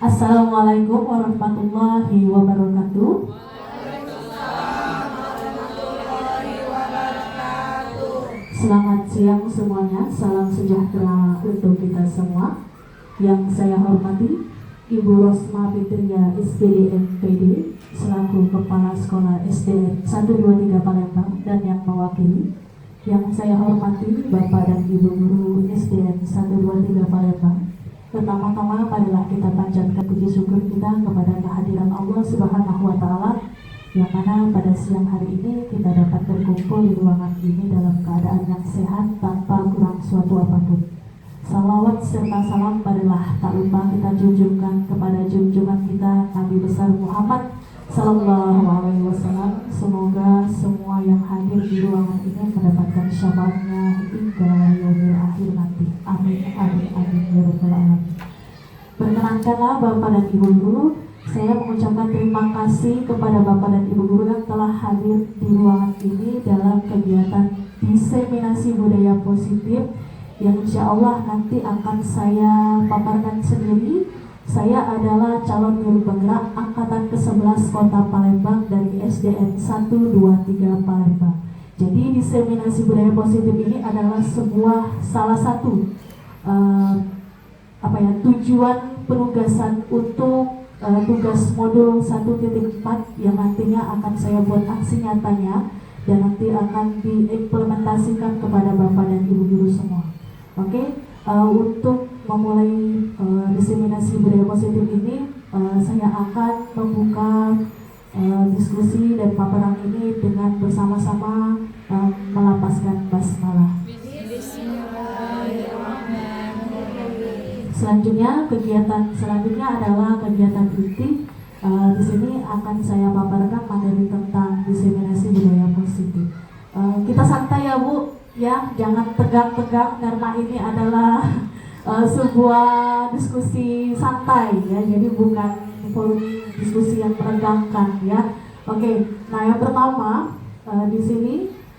Assalamualaikum warahmatullahi wabarakatuh. Selamat siang semuanya, salam sejahtera untuk kita semua. Yang saya hormati Ibu Rosma Fitria SPD MPD selaku Kepala Sekolah SDN 123 Palembang dan yang mewakili. Yang saya hormati Bapak dan Ibu Guru SDN 123 Palembang. Pertama-tama marilah kita panjatkan puji syukur kita kepada kehadiran Allah Subhanahu wa Ta'ala, yang mana pada siang hari ini kita dapat berkumpul di ruangan ini dalam keadaan yang sehat tanpa kurang suatu apapun. Salawat serta salam marilah tak lupa kita junjungkan kepada junjungan kita Nabi besar Muhammad Sallallahu Alaihi Wasallam. Semoga semua yang hadir di ruangan ini mendapatkan syafaatnya hingga yaumil akhir nanti. Amin, amin, amin, ya rabbal alamin. Perkenankanlah Bapak dan Ibu Guru, saya mengucapkan terima kasih kepada Bapak dan Ibu Guru yang telah hadir di ruangan ini dalam kegiatan diseminasi budaya positif yang insya Allah nanti akan saya paparkan sendiri. Saya adalah calon guru penggerak angkatan ke-11 Kota Palembang dari SDN 123 Palembang. Jadi diseminasi budaya positif ini adalah salah satu tujuan penugasan untuk tugas modul 1.4 yang nantinya akan saya buat aksi nyatanya dan nanti akan diimplementasikan kepada Bapak dan Ibu Guru semua. Oke, untuk memulai diseminasi budaya positif ini, saya akan membuka diskusi dan paparan ini dengan bersama-sama melapaskan basmalah. Kegiatan selanjutnya adalah kegiatan inti. Di sini akan saya paparkan materi tentang diseminasi budaya positif. Kita santai ya Bu, ya jangan tegang-tegang karena ini adalah sebuah diskusi santai ya, jadi bukan forum diskusi yang menegangkan ya. Oke, nah yang pertama di sini,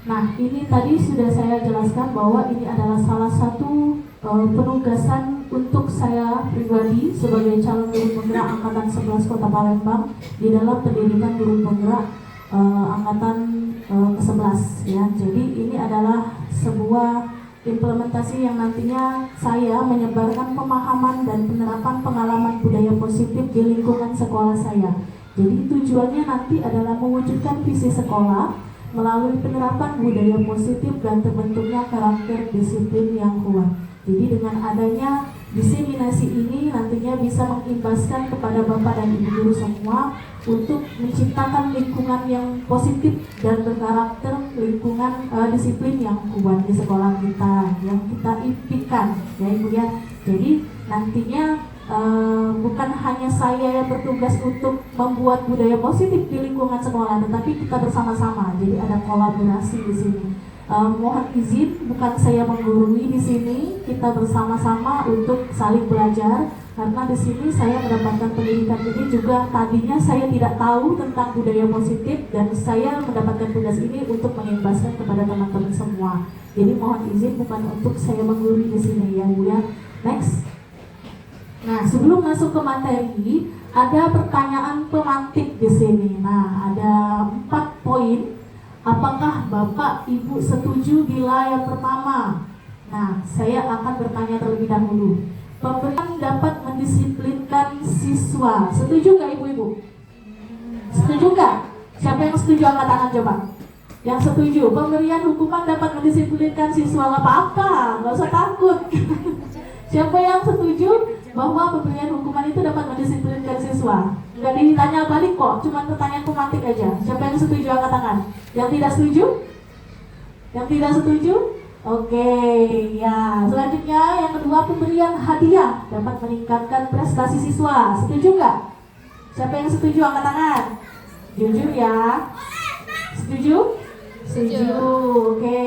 nah ini tadi sudah saya jelaskan bahwa ini adalah salah satu penugasan untuk saya pribadi sebagai calon guru penggerak angkatan 11 Kota Palembang di dalam pendidikan guru penggerak angkatan ke-11 ya. Jadi ini adalah sebuah implementasi yang nantinya saya menyebarkan pemahaman dan penerapan pengalaman budaya positif di lingkungan sekolah saya. Jadi tujuannya nanti adalah mewujudkan visi sekolah melalui penerapan budaya positif dan terbentuknya karakter disiplin yang kuat. Jadi dengan adanya diseminasi ini nantinya bisa mengimbaskan kepada Bapak dan Ibu Guru semua untuk menciptakan lingkungan yang positif dan berkarakter, lingkungan disiplin yang kuat di sekolah kita yang kita impikan ya Ibu ya. Jadi nantinya bukan hanya saya yang bertugas untuk membuat budaya positif di lingkungan sekolah, tetapi kita bersama-sama. Jadi ada kolaborasi di sini. Mohon izin, bukan saya menggurui di sini, kita bersama-sama untuk saling belajar. Karena di sini saya mendapatkan pendidikan ini juga tadinya saya tidak tahu tentang budaya positif dan saya mendapatkan tugas ini untuk mengimbaskan kepada teman-teman semua. Jadi mohon izin bukan untuk saya menggurui di sini ya Bu ya. Next. Nah sebelum masuk ke materi, ada pertanyaan pemantik di sini. Nah ada 4 poin. Apakah Bapak Ibu setuju bila yang pertama? Nah, saya akan bertanya terlebih dahulu. Pemberian dapat mendisiplinkan siswa. Setuju nggak Ibu-Ibu? Setuju nggak? Siapa yang setuju angkat tangan coba? Yang setuju, pemberian hukuman dapat mendisiplinkan siswa. Nggak apa-apa, nggak usah takut. Siapa yang setuju bahwa pemberian hukuman itu dapat mendisiplinkan siswa? Nggak ditanya balik kok, cuma pertanyaan pemantik aja. Siapa yang setuju angkat tangan? Yang tidak setuju? Yang tidak setuju? Oke, ya. Selanjutnya yang kedua, pemberian hadiah dapat meningkatkan prestasi siswa. Setuju nggak? Siapa yang setuju angkat tangan? Jujur ya. Setuju? Setuju. Oke.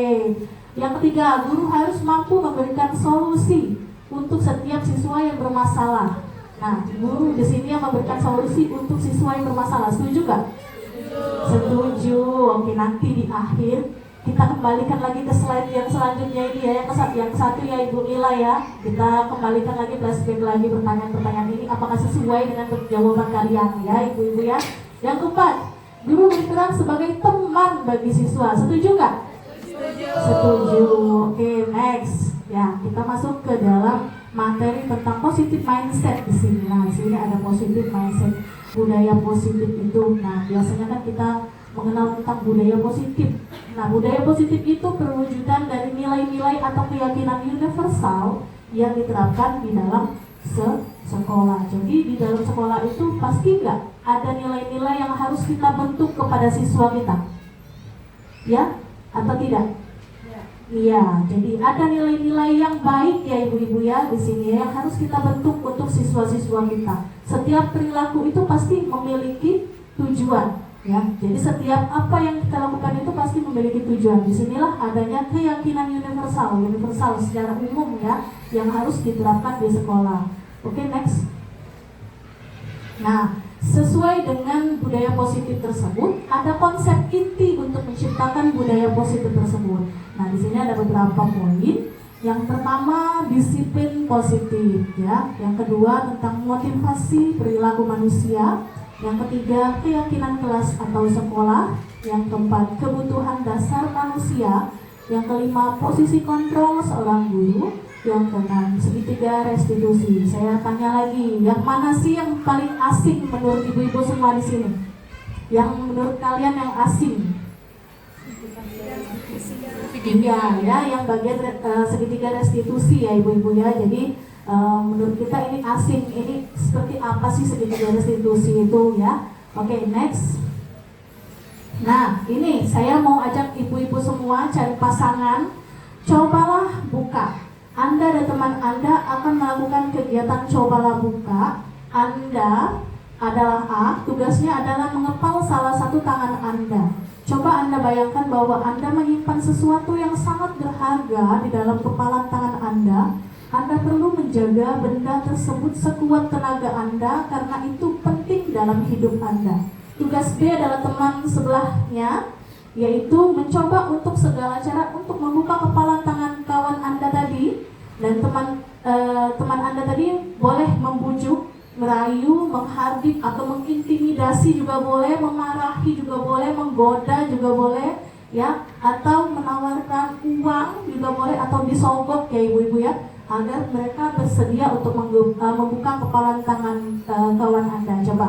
Yang ketiga, guru harus mampu memberikan solusi untuk setiap siswa yang bermasalah. Nah, guru di sini yang memberikan solusi untuk siswa yang bermasalah. Setuju nggak? Setuju. Oke, nanti di akhir kita kembalikan lagi ke slide yang selanjutnya ini ya, yang satu ya Ibu Mila ya. Kita kembalikan lagi, flashback lagi pertanyaan-pertanyaan ini, apakah sesuai dengan jawaban kalian ya Ibu-Ibu ya. Yang keempat, guru berperan sebagai teman bagi siswa. Setuju nggak? Setuju. Oke, next. Ya, kita masuk ke dalam materi tentang positive mindset di sini. Nah, di sini ada positive mindset, budaya positif itu. Nah, biasanya kan kita mengenal tentang budaya positif. Nah, budaya positif itu perwujudan dari nilai-nilai atau keyakinan universal yang diterapkan di dalam sekolah. Jadi di dalam sekolah itu pasti nggak ada nilai-nilai yang harus kita bentuk kepada siswa kita, ya atau tidak? Iya, jadi ada nilai-nilai yang baik ya Ibu-Ibu ya di sini yang harus kita bentuk untuk siswa-siswa kita. Setiap perilaku itu pasti memiliki tujuan. Ya, jadi setiap apa yang kita lakukan itu pasti memiliki tujuan. Disinilah adanya keyakinan universal secara umum ya, yang harus diterapkan di sekolah. Oke, next. Nah, sesuai dengan budaya positif tersebut, ada konsep inti untuk menciptakan budaya positif tersebut. Nah, di sini ada beberapa poin. Yang pertama, disiplin positif ya. Yang kedua, tentang motivasi perilaku manusia. Yang ketiga, keyakinan kelas atau sekolah. Yang keempat, kebutuhan dasar manusia. Yang kelima, posisi kontrol seorang guru. Yang keenam, segitiga restitusi. Saya tanya lagi, yang mana sih yang paling asing menurut ibu-ibu semua di sini? Yang menurut kalian yang asing? Iya, ya, yang bagian segitiga restitusi ya ibu-ibu ya. Jadi menurut kita ini asing, ini seperti apa sih segitiga restitusi itu ya. Oke, next. Nah, ini saya mau ajak ibu-ibu semua cari pasangan. Cobalah buka. Anda dan teman Anda akan melakukan kegiatan cobalah buka. Anda adalah A, tugasnya adalah mengepal salah satu tangan Anda. Coba Anda bayangkan bahwa Anda menyimpan sesuatu yang sangat berharga di dalam kepalan tangan Anda. Anda perlu menjaga benda tersebut sekuat tenaga Anda karena itu penting dalam hidup Anda. Tugas B adalah teman sebelahnya, yaitu mencoba untuk segala cara untuk membuka kepalan tangan kawan Anda tadi. Dan teman Anda tadi boleh membujuk, merayu, menghardik atau mengintimidasi juga boleh, memarahi juga boleh, menggoda juga boleh, ya, atau menawarkan uang juga boleh, atau disogok ya ibu-ibu ya, agar mereka bersedia untuk membuka kepalan tangan kawan Anda. Coba,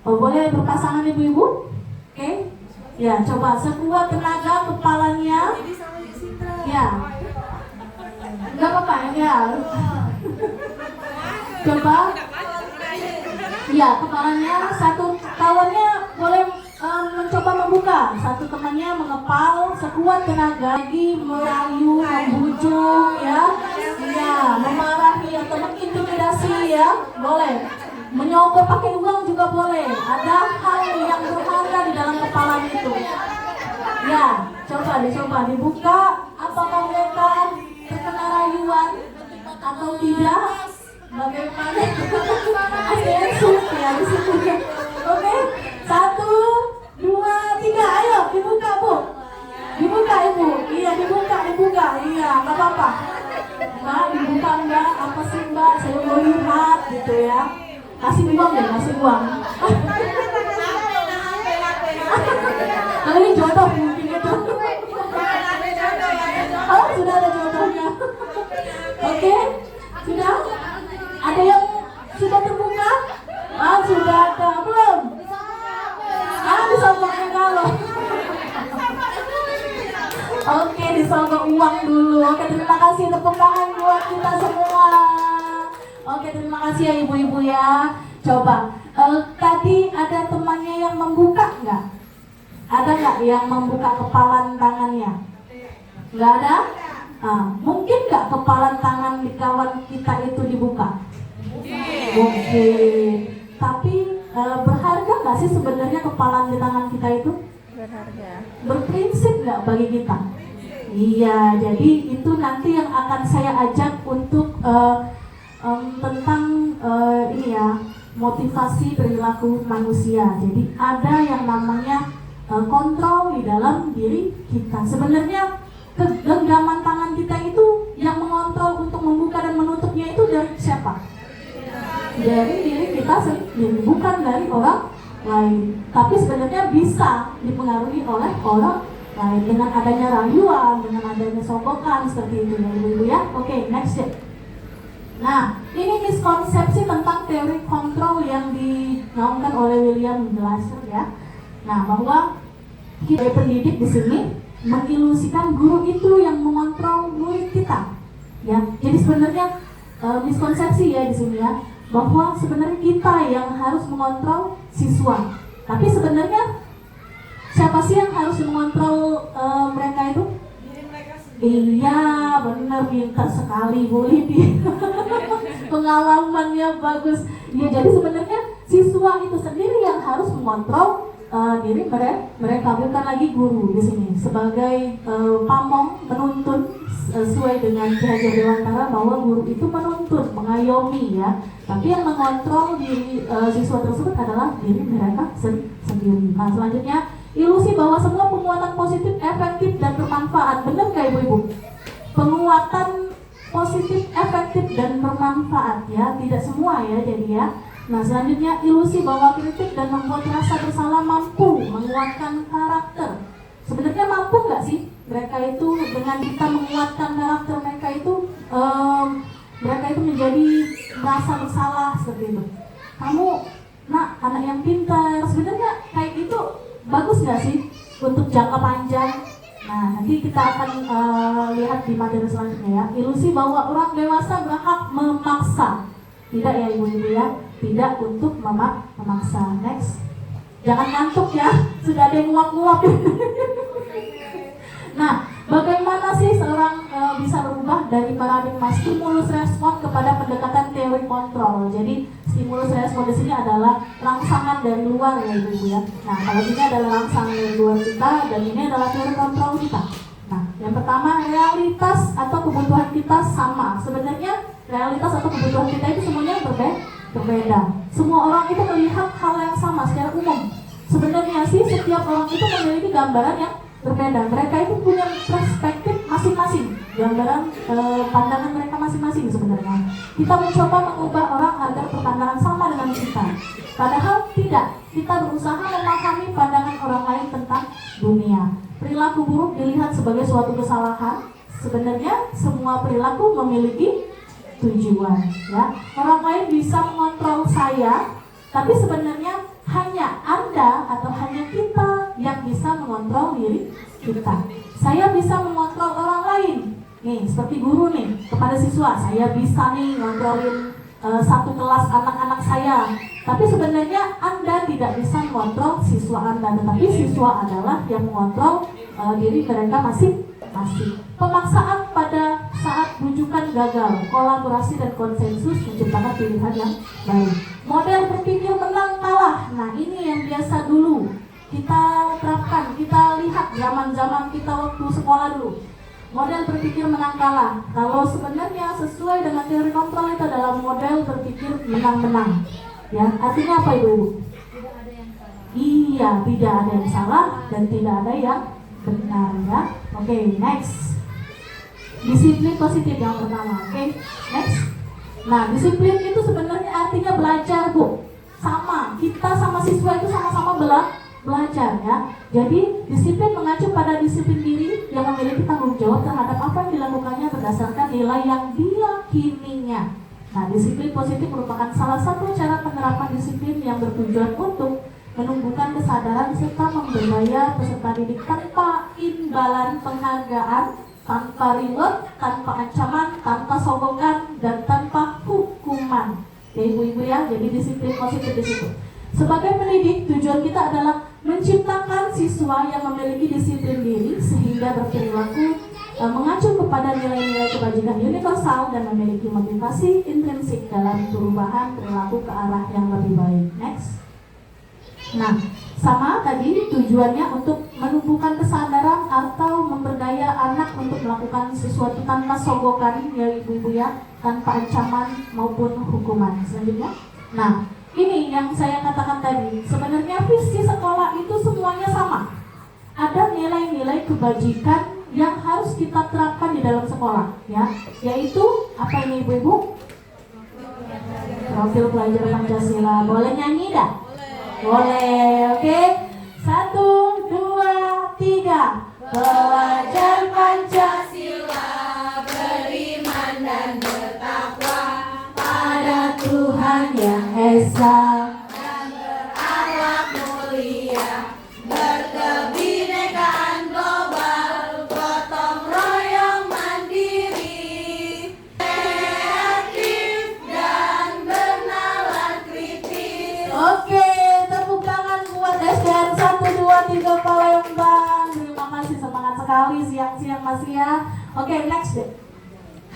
boleh berpasangan ibu-ibu? Oke, ya, coba sekuat tenaga kepalanya, ya, nggak apa-apa ya, coba. Ya, kepalanya satu kawannya boleh mencoba membuka, satu temannya mengepal sekuat tenaga, lagi merayu, membujuk ya, memarahi atau mengintimidasi ya, boleh. Menyogok pakai uang juga boleh. Ada hal yang berharga di dalam kepala itu. Ya, coba dibuka. Apakah mereka terkena rayuan atau tidak? Bagaimana? Ada yang sulit ya di situ. Oke, 1, 2, 3, ayo dibuka bu. Dibuka ibu. Iya dibuka. Iya, nggak apa-apa. Mbak, dibuka enggak? Apa sih mbak? Saya mau lihat gitu ya. Kasih uang deh, kasih uang. Kalau ini jodoh mungkin itu. Oh, sudah ada jodohnya. Oke, sudah. Ada yang sudah terbuka? Ah, sudah ada. Belum? Disogoknya kalau. Oke, disogok uang dulu. Oke, terima kasih, tepuk tangan buat kita semua. Oke, terima kasih ya ibu-ibu ya. Coba, tadi ada temannya yang membuka nggak? Ada nggak yang membuka kepalan tangannya? Nggak ada? Mungkin nggak kepalan tangan di kawan kita itu dibuka? Mungkin. Tapi berharga nggak sih sebenarnya kepalan di tangan kita itu? Berharga. Berprinsip nggak bagi kita? Iya, jadi itu nanti yang akan saya ajak untuk tentang ini ya, motivasi perilaku manusia. Jadi ada yang namanya kontrol di dalam diri kita. Sebenarnya genggaman tangan kita itu yang mengontrol untuk membuka dan menutupnya itu dari siapa? Dari diri kita sendiri, bukan dari orang lain. Tapi sebenarnya bisa dipengaruhi oleh orang lain dengan adanya rayuan, dengan adanya sogokan seperti itu ya ibu-ibu ya. Oke, next ya. Nah, ini miskonsepsi tentang teori kontrol yang dinaungkan oleh William Glasser ya. Nah, bahwa kita pendidik di sini mengilusikan guru itu yang mengontrol murid kita. Ya, jadi sebenarnya miskonsepsi ya di sini ya, bahwa sebenarnya kita yang harus mengontrol siswa. Tapi sebenarnya siapa sih yang harus mengontrol mereka itu? Iya, benar, pintar sekali Bu Lidi. Pengalamannya bagus. Ya, jadi sebenarnya siswa itu sendiri yang harus mengontrol diri mereka, bukan lagi guru di sini sebagai pamong menuntun sesuai dengan Ki Hajar Dewantara bahwa guru itu menuntun, mengayomi ya. Tapi yang mengontrol diri siswa tersebut adalah diri mereka sendiri. Nah, selanjutnya ilusi bahwa semua penguatan positif, efektif, dan bermanfaat. Benar nggak ibu-ibu? Penguatan positif, efektif, dan bermanfaat ya. Tidak semua ya jadi ya. Nah, selanjutnya ilusi bahwa kritik dan membuat rasa bersalah mampu menguatkan karakter. Sebenarnya mampu nggak sih mereka itu dengan kita menguatkan karakter mereka itu menjadi merasa bersalah seperti itu. Kamu nak anak yang pintar, sebenarnya kayak gitu bagus nggak sih untuk jangka panjang? Nah, nanti kita akan lihat di materi selanjutnya ya. Ilusi bahwa orang dewasa berhak memaksa. Tidak ya ibu-ibu ya, tidak untuk memaksa. Next. Jangan ngantuk ya, sudah ada yang nguap-nguap. Nah, bagaimana sih seorang bisa berubah dari paradigma stimulus respon kepada pendekatan teori kontrol? Jadi stimulus respon di sini adalah rangsangan dari luar ya ibu ya. Nah, kalau ini adalah rangsangan dari luar kita dan ini adalah teori kontrol kita. Nah, yang pertama realitas atau kebutuhan kita sama. Sebenarnya realitas atau kebutuhan kita itu semuanya berbeda. Semua orang itu melihat hal yang sama secara umum. Sebenarnya sih setiap orang itu memiliki gambaran yang berbeda. Mereka itu punya perspektif masing-masing, gambaran pandangan mereka masing-masing sebenarnya. Kita mencoba mengubah orang agar berpandangan sama dengan kita. Padahal tidak. Kita berusaha memahami pandangan orang lain tentang dunia. Perilaku buruk dilihat sebagai suatu kesalahan. Sebenarnya semua perilaku memiliki tujuan. Ya, orang lain bisa mengontrol saya, tapi sebenarnya hanya Anda atau hanya kita yang bisa mengontrol diri kita. Saya bisa mengontrol orang lain. Nih, seperti guru nih, kepada siswa, saya bisa nih ngontrolin satu kelas anak-anak saya. Tapi sebenarnya Anda tidak bisa mengontrol siswa Anda, tetapi siswa adalah yang mengontrol diri mereka masing-masing. Pemaksaan pada saat rujukan gagal, kolaborasi dan konsensus menciptakan pilihan yang baik. Model berpikir menang kalah. Nah, ini yang biasa dulu kita terapkan, kita lihat zaman-zaman kita waktu sekolah dulu. Model berpikir menang kalah. Kalau sebenarnya sesuai dengan teori kontrol itu adalah model berpikir menang-menang. Ya, artinya apa itu? Tidak ada yang salah. Iya, tidak ada yang salah dan tidak ada yang benar ya. Oke, next. Disiplin positif yang pertama. Oke, next. Nah, disiplin itu sebenarnya artinya belajar, Bu. Sama, kita sama siswa itu sama-sama belajar ya. Jadi disiplin mengacu pada disiplin diri yang memiliki tanggung jawab terhadap apa yang dilakukannya berdasarkan nilai yang diyakininya. Nah, disiplin positif merupakan salah satu cara penerapan disiplin yang bertujuan untuk menumbuhkan kesadaran serta memberdaya peserta didik tanpa imbalan penghargaan, tanpa reward, tanpa ancaman, tanpa sokongan, dan tanpa hukuman. Ya ibu-ibu ya, jadi disiplin positif di situ. Sebagai pendidik, tujuan kita adalah menciptakan siswa yang memiliki disiplin diri sehingga berperilaku mengacu kepada nilai-nilai kebajikan universal dan memiliki motivasi intrinsik dalam perubahan perilaku ke arah yang lebih baik. Next. Nah, sama tadi tujuannya untuk menumbuhkan kesadaran atau memberdaya anak untuk melakukan sesuatu tanpa sogokan ya ibu-ibu ya, tanpa ancaman maupun hukuman. Selanjutnya, nah ini yang saya katakan tadi, sebenarnya visi sekolah itu semuanya sama. ada nilai-nilai kebajikan yang harus kita terapkan di dalam sekolah, ya, yaitu apa ini ibu-ibu? Profil pelajar Pancasila. Boleh nyanyi dah? Boleh, oke? 1, 2, 3. Pelajar Pancasila beriman dan bertakwa pada Tuhan yang Esa dan berakhlak mulia, berkebinekaan global, gotong royong mandiri, kreatif dan bernalar kritis. Oke, tepuk tangan buat SDN 1, 2, 3 Palembang. Terima kasih, semangat sekali siang-siang masih ya. Oke, next deh.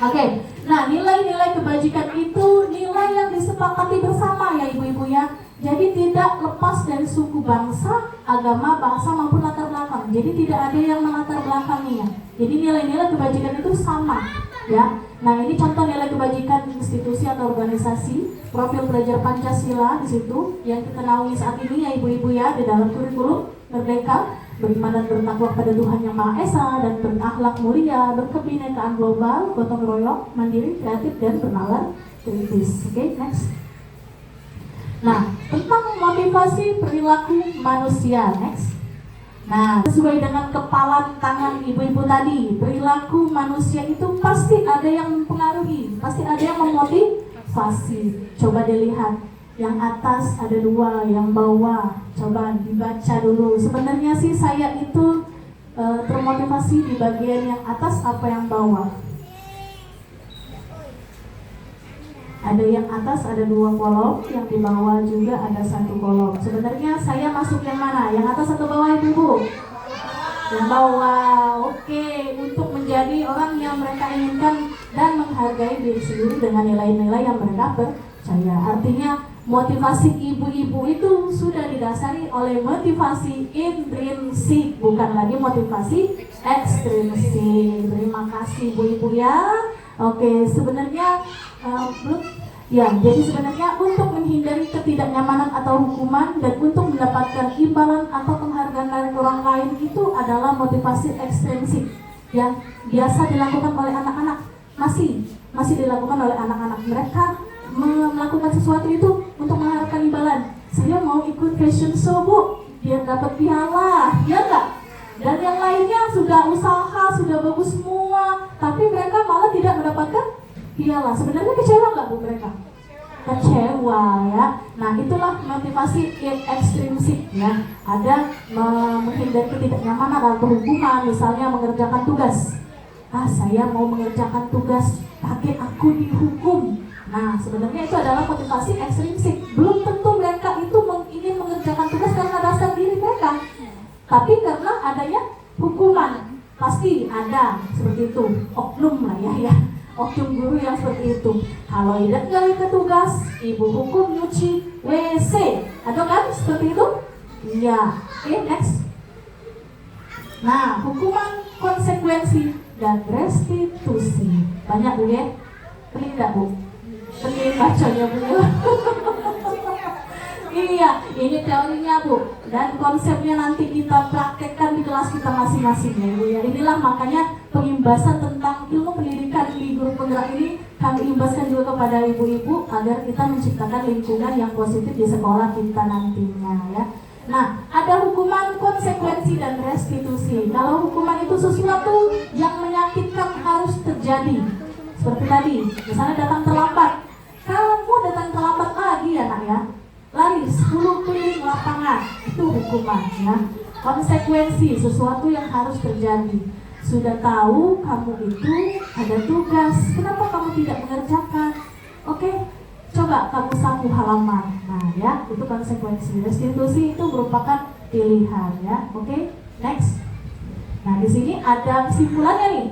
Oke, nah nilai-nilai kebajikan itu nilai yang disepakati bersama ya ibu-ibu ya. Jadi tidak lepas dari suku bangsa, agama, bangsa maupun latar belakang. Jadi tidak ada yang melatar belakanginya. Jadi nilai-nilai kebajikan itu sama ya. Nah ini contoh nilai kebajikan institusi atau organisasi, profil pelajar Pancasila di situ yang kita naungi saat ini ya ibu-ibu ya di dalam kurikulum Merdeka. Beriman dan bertakwa pada Tuhan Yang Maha Esa dan berakhlak mulia, berkebinekaan global, gotong royong, mandiri, kreatif dan bernalar kritis. Oke, next. Nah, tentang motivasi perilaku manusia, next. Nah, sesuai dengan kepalan tangan ibu-ibu tadi, perilaku manusia itu pasti ada yang mempengaruhi, pasti ada yang memotivasi. Coba dilihat. Yang atas ada 2, yang bawah coba dibaca dulu. Sebenarnya sih saya itu termotivasi di bagian yang atas apa yang bawah. Ada yang atas ada 2 kolom, yang di bawah juga ada 1 kolom. Sebenarnya saya masuk yang mana? Yang atas atau bawah ibu-ibu? Yang bawah. Oke, untuk menjadi orang yang mereka inginkan dan menghargai diri sendiri dengan nilai-nilai yang mereka percaya. Artinya motivasi ibu-ibu itu sudah didasari oleh motivasi intrinsik, bukan lagi motivasi ekstrinsik. Terima kasih ibu-ibu ya. Oke, sebenarnya belum ya. Jadi sebenarnya untuk menghindari ketidaknyamanan atau hukuman dan untuk mendapatkan imbalan atau penghargaan dari orang lain itu adalah motivasi ekstrinsik yang biasa dilakukan oleh anak-anak. Masih dilakukan oleh anak-anak. Mereka melakukan sesuatu itu untuk mengharapkan imbalan. Saya mau ikut fashion show bu, biar dapat piala, ya enggak? Dan yang lainnya sudah usaha, sudah bagus semua, tapi mereka malah tidak mendapatkan piala. Sebenarnya kecewa nggak bu mereka? Kecewa ya. Nah itulah motivasi ekstrinsik ya. Ada menghindari ketidaknyamanan atau hukuman, misalnya mengerjakan tugas. Saya mau mengerjakan tugas, tapi aku dihukum. Nah, sebenarnya itu adalah motivasi ekstrinsik. Belum tentu mereka itu ingin mengerjakan tugas karena dasar diri mereka, tapi karena adanya hukuman. Pasti ada seperti itu, oknum lah ya, oknum guru yang seperti itu. Kalau tidak ke tugas, ibu hukum nyuci WC, ada kan seperti itu? Iya. Oke, next. Nah, hukuman, konsekuensi, dan restitusi. Banyak bu ya? Pening nggak bu? Pening bacanya bu. Iya, ini teorinya bu. Dan konsepnya nanti kita praktekkan di kelas kita masing-masing ya bu ya. Inilah makanya pengimbasan tentang ilmu pendidikan di guru penggerak ini kami imbaskan juga kepada ibu-ibu agar kita menciptakan lingkungan yang positif di sekolah kita nantinya ya. Nah, ada hukuman, konsekuensi, dan restitusi. Kalau hukuman itu sesuatu yang menyakitkan harus terjadi. Seperti tadi, misalnya datang terlambat. Kamu datang terlambat lagi ya nak ya. Lari 10 keliling lapangan, itu hukuman ya. Konsekuensi, sesuatu yang harus terjadi. Sudah tahu kamu itu ada tugas, kenapa kamu tidak mengerjakan? Oke, coba kamu sapu halaman. Nah ya, itu konsekuensi. Restitusi itu merupakan pilihan ya. Oke, next. Nah di sini ada kesimpulannya nih,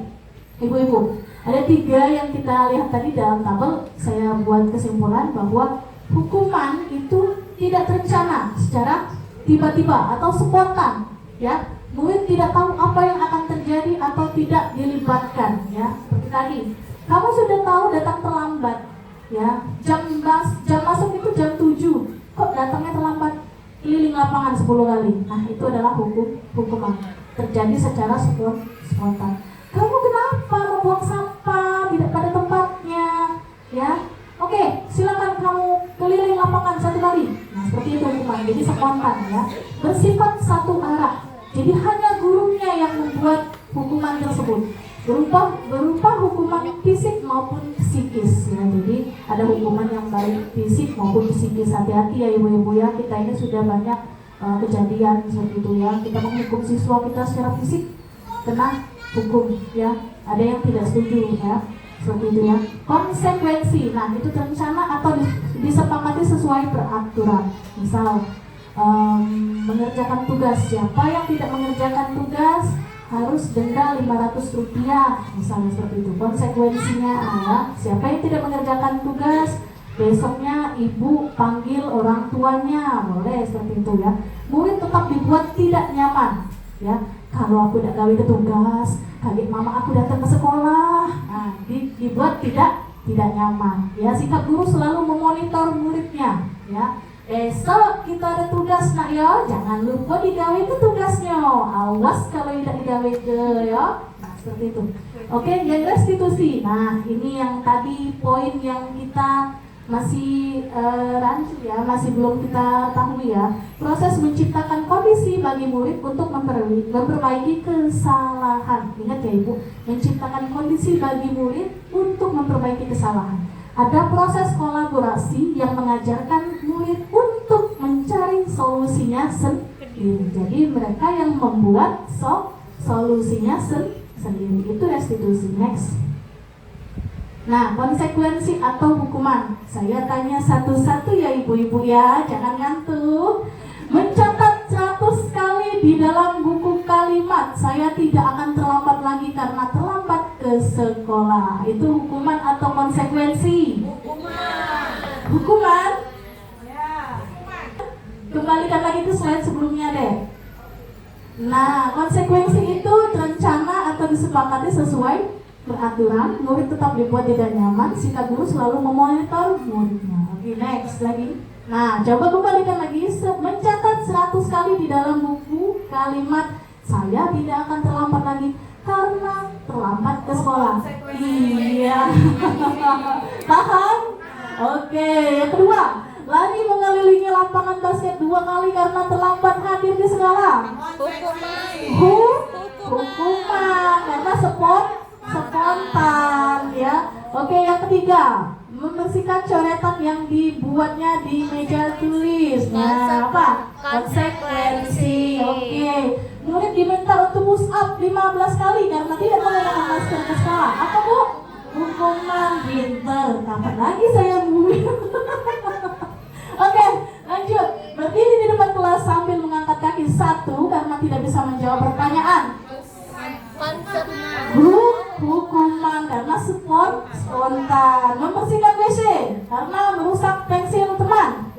ibu-ibu. Ada 3 yang kita lihat tadi dalam tabel. Saya buat kesimpulan bahwa hukuman itu tidak terencana secara tiba-tiba atau spontan ya. Murid tidak tahu apa yang akan terjadi atau tidak dilibatkan ya. Seperti tadi, kamu sudah tahu datang terlambat ya, jam masuk itu jam 7, kok datangnya terlambat, keliling lapangan 10 kali. Nah itu adalah hukuman. terjadi secara spontan. Kamu kenapa membuang sampah tidak pada tempatnya? Ya, oke, silakan kamu keliling lapangan 1 kali. Nah, seperti itu hukuman. Jadi spontan ya, bersifat satu arah. Jadi hanya gurunya yang membuat hukuman tersebut. Berupa hukuman fisik maupun psikis ya. Jadi ada hukuman yang baik fisik maupun psikis. Hati-hati ya ibu-ibu ya, kita ini sudah banyak kejadian seperti itu ya. Kita menghukum siswa kita secara fisik, kena hukum ya. Ada yang tidak setuju ya, seperti itu ya. Konsekuensi, nah itu terencana atau disepakati sesuai peraturan. Misal mengerjakan tugas, siapa yang tidak mengerjakan tugas harus denda Rp500, misalnya seperti itu. Konsekuensinya ya, siapa yang tidak mengerjakan tugas, besoknya ibu panggil orang tuanya, boleh seperti itu ya. Murid tetap dibuat tidak nyaman ya. Kalau aku tidak gawe tugas, kaget mama aku datang ke sekolah, nah dibuat tidak nyaman ya. Sikap guru selalu memonitor muridnya ya. Besok kita ada tugas nak ya, jangan lupa digawe ke tugasnya, awas kalau tidak digawe ke ya. Nah seperti itu. Oke, yang restitusi. Nah ini yang tadi poin yang kita masih rancu ya, masih belum kita tahu ya. Proses menciptakan kondisi bagi murid untuk memperbaiki kesalahan. Ingat ya ibu, menciptakan kondisi bagi murid untuk memperbaiki kesalahan. Ada proses kolaborasi yang mengajarkan murid untuk mencari solusinya sendiri. Jadi mereka yang membuat solusinya sendiri. Itu restitusi. Next. Nah, konsekuensi atau hukuman. Saya tanya satu-satu ya ibu-ibu ya, jangan ngantuk. Mencatat 100 kali di dalam buku kalimat, saya tidak akan terlambat lagi karena terlambat ke sekolah. Itu hukuman atau konsekuensi? Hukuman? Ya, hukuman. Kembalikan lagi ke slide sebelumnya deh. Nah, konsekuensi itu terencana atau disepakati sesuai peraturan. Murid tetap dibuat tidak nyaman, sikap guru selalu memonitor muridnya. Oke, next lagi. Nah, coba kembalikan lagi, mencatat 100 kali di dalam buku kalimat, saya tidak akan terlambat lagi karena terlambat ke sekolah. Iya. Paham? Oke, yang kedua, lari mengelilingi lapangan basket 2 kali karena terlambat hadir di sekolah. Hukuman karena spontan ya. Oke, yang ketiga, membersihkan coretan yang dibuatnya di meja tulis. Nah, apa? Konsekuensi. Oke. Murid diminta untuk push up 15 kali karena tidak mengenakan masker ke sekolah. Apa bu? Hukuman. Pinter. Kapan lagi saya murid? Oke, lanjut. Berdiri di depan kelas sambil mengangkat kaki 1 karena tidak bisa menjawab pertanyaan. Hukuman karena spontan. Membersihkan WC karena merusak pensil teman.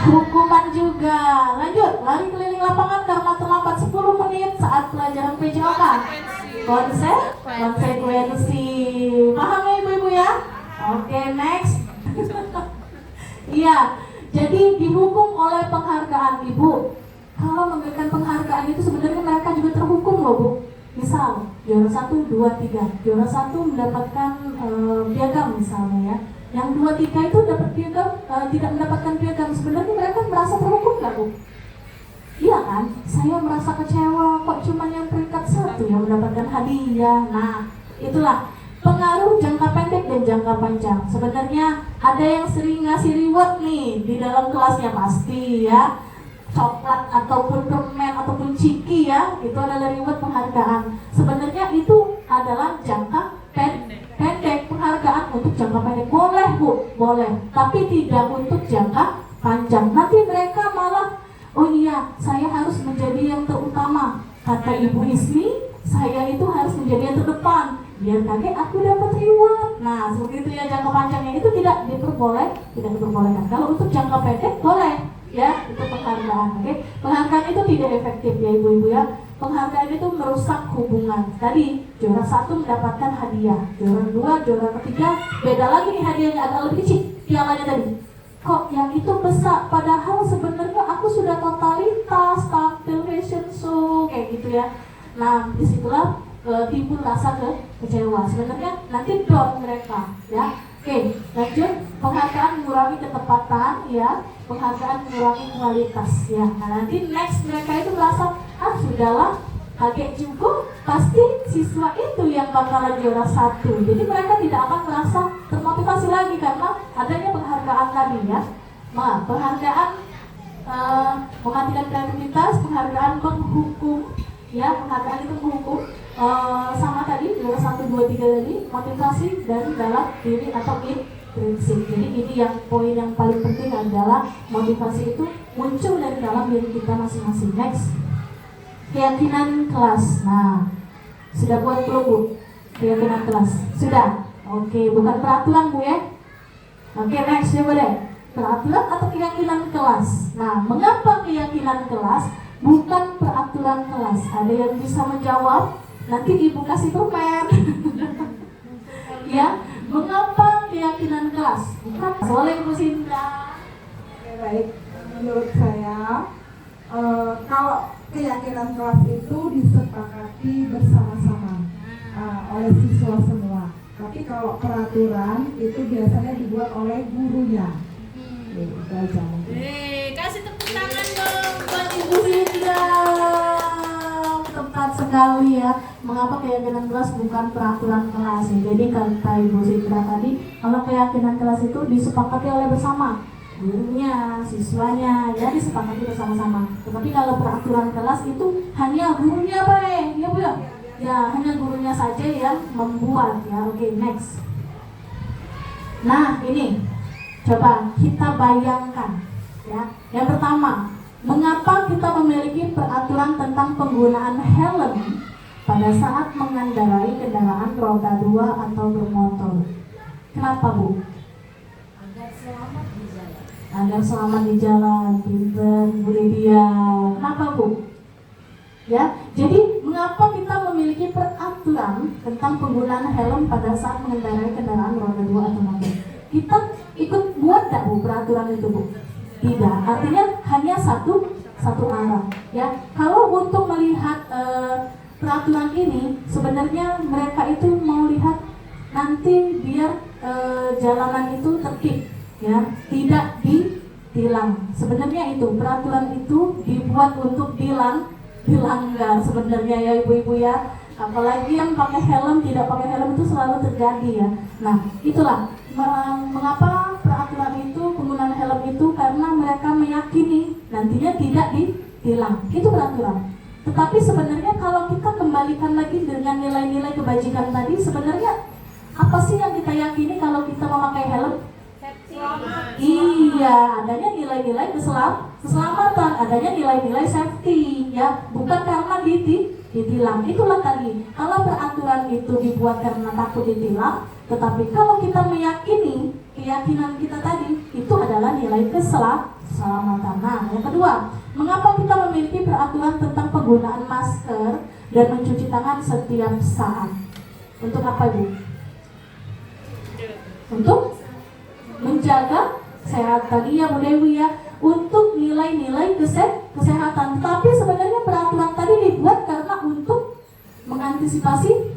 Hukuman juga. Lanjut, lari keliling lapangan karena terlambat 10 menit saat pelajaran PJOK. Konsekuensi. Paham ya ibu-ibu ya? Oke, next. Iya, jadi dihukum oleh penghargaan ibu. Kalau memberikan penghargaan itu sebenarnya mereka juga terhukum loh bu. Misal, juara 1, 2, 3. Juara 1 mendapatkan piagam misalnya ya. Yang 2, 3 itu dapat piagam, tidak mendapatkan piagam. Sebenarnya mereka merasa terhukum nggak bu? Iya kan? Saya merasa kecewa kok cuma yang peringkat 1 yang mendapatkan hadiah. Nah, itulah pengaruh jangka pendek dan jangka panjang. Sebenarnya ada yang sering ngasih reward nih di dalam kelasnya pasti ya. Coklat ataupun permen ataupun ciki ya, itu adalah reward penghargaan. Sebenarnya itu adalah jangka pendek, penghargaan untuk jangka pendek. Boleh bu, boleh, tapi tidak untuk jangka panjang. Nanti mereka malah, oh iya, saya harus menjadi yang terutama. Kata Ibu Ismi, saya itu harus menjadi yang terdepan. Biar kakek aku dapat reward. Nah, seperti itu ya jangka panjangnya itu tidak diperbolehkan. Kalau untuk jangka pendek boleh. Ya, itu penghargaan, oke? Penghargaan itu tidak efektif ya ibu-ibu ya. Penghargaan itu merusak hubungan. Tadi juara 1 mendapatkan hadiah, juara 2, juara ketiga beda lagi nih hadiahnya, agak lebih kecil pialanya tadi. Kok yang itu besar? Padahal sebenarnya aku sudah totalitas tampil fashion show kayak gitu ya. Nah, disitulah timbul rasa kecewa. Sebenarnya nanti down mereka ya. Oke, lanjut. Penghargaan mengurangi ketepatan ya, penghargaan mengurangi kualitas ya. Nah, nanti next mereka itu merasa sudahlah, kaget juga, pasti siswa itu yang bakalan juara 1. Jadi mereka tidak akan merasa termotivasi lagi karena adanya penghargaan tadi ya. Nah, penghargaan mematikan kreativitas, penghargaan menghukum ya, penghargaan itu menghukum sama tadi juara 1, 2, 3 tadi, motivasi dari dalam diri atau intrinsik. Jadi ini yang poin yang paling penting adalah motivasi itu muncul dari dalam diri kita masing-masing. Next, keyakinan kelas. Nah, sudah buat belum Bu? Keyakinan kelas sudah? Oke, bukan peraturan Bu ya. Oke, next ya boleh. Peraturan atau keyakinan kelas. Nah, mengapa keyakinan kelas bukan peraturan kelas? Ada yang bisa menjawab? Nanti Ibu kasih permen. Ya, mengapa keyakinan kelas bukan? Boleh Bu Sinta. Oke, baik. Menurut saya, kalau keyakinan kelas itu disepakati bersama-sama oleh siswa semua. Tapi kalau peraturan itu biasanya dibuat oleh gurunya. Itu aja. Kasih tepuk tangan dong buat Ibu Sinta. Tepat sekali ya. Mengapa keyakinan kelas bukan peraturan kelas ya? Jadi kata Ibu Sinta tadi, kalau keyakinan kelas itu disepakati oleh bersama, gurunya, siswanya, ya disepakati bersama-sama. Tetapi kalau peraturan kelas itu hanya gurunya Pak, ya Bu ya? Ya, hanya gurunya saja yang membuat ya. Oke, next. Nah, ini coba kita bayangkan ya. Yang pertama, mengapa kita memiliki peraturan tentang penggunaan helm pada saat mengendarai kendaraan roda 2 atau bermotor? Kenapa Bu? Agar selamat di jalan, pinter, Bu Lydia. Kenapa Bu? Ya, jadi mengapa kita memiliki peraturan tentang penggunaan helm pada saat mengendarai kendaraan roda 2 atau motor? Kita ikut buat tak Bu peraturan itu Bu? Tidak, artinya hanya satu arah. Ya, kalau untuk melihat peraturan ini, sebenarnya mereka itu mau lihat nanti biar jalanan itu tertib. Ya, tidak ditilang. Sebenarnya itu peraturan itu dibuat untuk dilanggar sebenarnya ya Ibu-ibu ya. Apalagi yang pakai helm, tidak pakai helm itu selalu terjadi ya. Nah, itulah mengapa peraturan itu, penggunaan helm itu karena mereka meyakini nantinya tidak ditilang. Itu peraturan. Tetapi sebenarnya kalau kita kembalikan lagi dengan nilai-nilai kebajikan tadi, sebenarnya apa sih yang kita yakini kalau kita memakai helm? Iya, adanya nilai-nilai keselamatan, adanya nilai-nilai safety ya, bukan karena ditilang. Itulah tadi, kalau peraturan itu dibuat karena takut ditilang, tetapi kalau kita meyakini, keyakinan kita tadi itu adalah nilai keselamatan. Nah, yang kedua, mengapa kita memiliki peraturan tentang penggunaan masker dan mencuci tangan setiap saat? Untuk apa Bu? Untuk menjaga kesehatan, iya Bu Dewi ya, untuk nilai-nilai kesehatan. Tapi sebenarnya peraturan tadi dibuat karena untuk mengantisipasi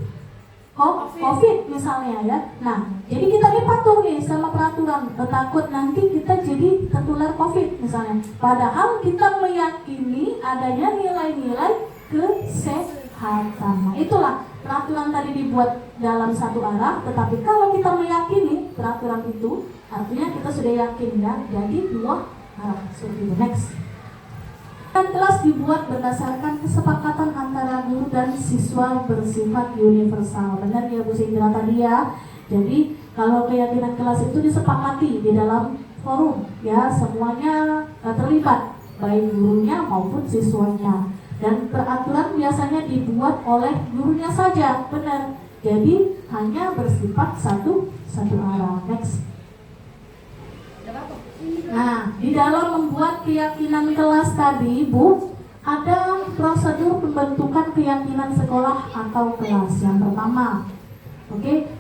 COVID misalnya ya. Nah, jadi kita patuh nih sama peraturan, takut nanti kita jadi tertular COVID misalnya. Padahal kita meyakini adanya nilai-nilai kesehatan. Nah, itulah peraturan tadi dibuat dalam satu arah, tetapi kalau kita meyakini peraturan itu, artinya kita sudah yakin ya, jadi dua arah. Seperti itu. Next. Dan kelas dibuat berdasarkan kesepakatan antara guru dan siswa bersifat universal. Benar ya Bu Sindra tadi ya. Jadi kalau keyakinan kelas itu disepakati di dalam forum ya, semuanya terlibat, baik gurunya maupun siswanya. Dan peraturan biasanya dibuat oleh gurunya saja, benar. Jadi hanya bersifat satu arah. Next. Nah, di dalam membuat keyakinan kelas tadi, Bu, ada prosedur pembentukan keyakinan sekolah atau kelas. Yang pertama,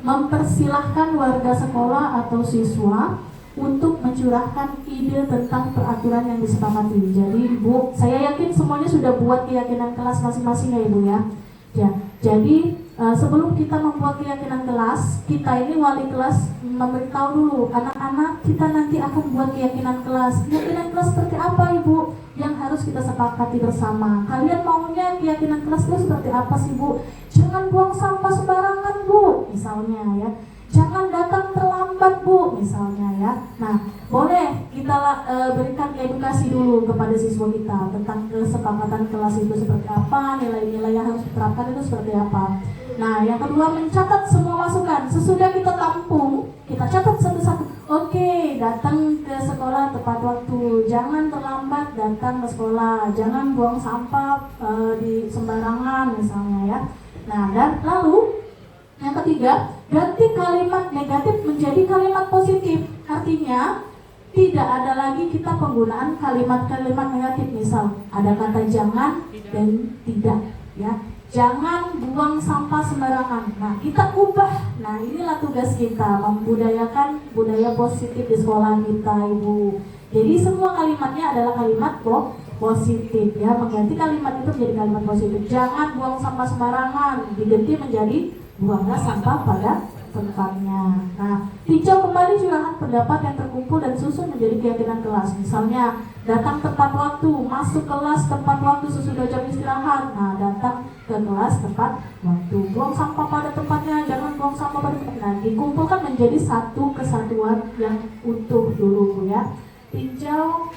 mempersilahkan warga sekolah atau siswa untuk mencurahkan ide tentang peraturan yang disepakati. Jadi Ibu, saya yakin semuanya sudah buat keyakinan kelas masing-masing ya Ibu ya. Ya, jadi sebelum kita membuat keyakinan kelas, kita ini wali kelas memberitahu dulu anak-anak kita nanti akan buat keyakinan kelas. Keyakinan kelas seperti apa Ibu? Yang harus kita sepakati bersama. Kalian maunya keyakinan kelas itu seperti apa sih Bu? Jangan buang sampah sembarangan Bu, misalnya ya. Jangan datang terlambat Bu, misalnya ya. Nah, boleh kita berikan edukasi dulu kepada siswa kita tentang kesepakatan kelas itu seperti apa, nilai-nilai yang harus diterapkan itu seperti apa. Nah, yang kedua mencatat semua masukan. Sesudah kita tampung, kita catat satu-satu. Oke, datang ke sekolah tepat waktu. Jangan terlambat datang ke sekolah. Jangan buang sampah di sembarangan misalnya ya. Nah, dan lalu yang ketiga, ganti kalimat negatif menjadi kalimat positif. Artinya, tidak ada lagi kita penggunaan kalimat-kalimat negatif. Misal, ada kata jangan dan tidak ya. Jangan buang sampah sembarangan. Nah, kita ubah. Nah, inilah tugas kita, membudayakan budaya positif di sekolah kita, Ibu. Jadi semua kalimatnya adalah kalimat positif ya. Mengganti kalimat itu menjadi kalimat positif. Jangan buang sampah sembarangan, diganti menjadi buanglah sampah pada tempatnya. Nah, tinjau kembali curahan pendapat yang terkumpul dan susun menjadi keyakinan kelas. Misalnya, datang tepat waktu, masuk kelas tepat waktu sesudah jam istirahat. Nah, datang ke kelas tepat waktu. Buang sampah pada tempatnya, jangan buang sampah pada tempatnya. Nah, dikumpulkan menjadi satu kesatuan yang utuh dulu ya. Tinjau.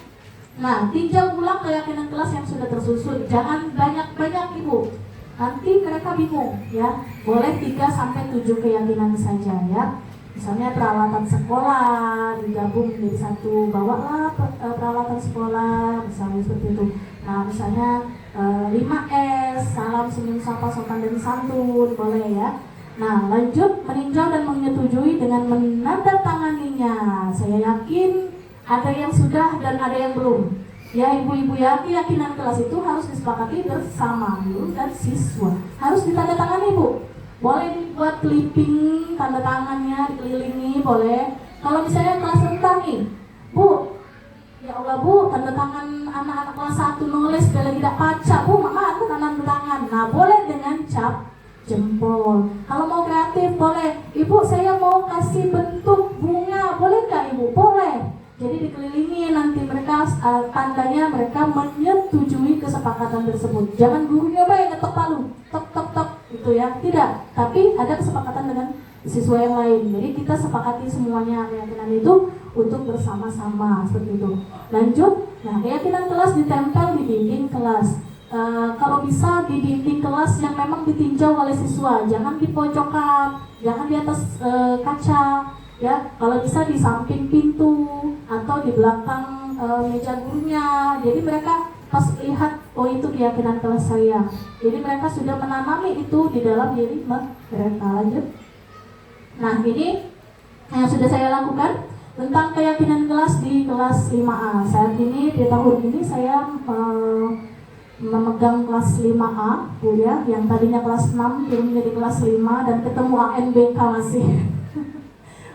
Nah, tinjau ulang keyakinan kelas yang sudah tersusun. Jangan banyak-banyak Ibu. Nanti mereka bingung ya. Boleh 3-7 keyakinan saja ya. Misalnya peralatan sekolah digabung menjadi satu, bawalah peralatan sekolah misalnya seperti itu. Nah, misalnya 5S, salam, senyum, sapa, sopan dan santun, boleh ya. Nah, lanjut meninjau dan menyetujui dengan menandatanganinya. Saya yakin ada yang sudah dan ada yang belum. Ya Ibu-ibu ya, keyakinan kelas itu harus disepakati bersama guru dan siswa. Harus ditandatangani Bu. Boleh dibuat clipping tanda tangannya, dikelilingi boleh. Kalau misalnya kelas rentan nih, Bu, ya Allah Bu, tanda tangan anak-anak kelas 1 nulis bila tidak baca, Bu, mama aku tanda tangan. Nah, boleh dengan cap jempol. Kalau mau kreatif boleh. Ibu, saya mau kasih bentuk bunga, boleh nggak Ibu? Boleh. Jadi dikelilingi nanti mereka tandanya mereka menyetujui kesepakatan tersebut. Jangan gurunya yang ngetok palu, tok tok tok gitu ya. Tidak, tapi ada kesepakatan dengan siswa yang lain. Jadi kita sepakati semuanya keyakinan itu untuk bersama-sama seperti itu. Lanjut, nah keyakinan kelas ditempel di dinding kelas. Kalau bisa di dinding kelas yang memang ditinjau oleh siswa, jangan di pojokan, jangan di atas kaca. Ya, kalau bisa di samping pintu atau di belakang meja gurunya. Jadi mereka pas lihat, oh itu keyakinan kelas saya. Jadi mereka sudah menanami itu di dalam diri mereka. Lanjut. Nah, ini yang sudah saya lakukan tentang keyakinan kelas di kelas 5A. Saat ini di tahun ini saya memegang kelas 5A, Bu ya, yang tadinya kelas 6 turun menjadi kelas 5 dan ketemu ANBK masih.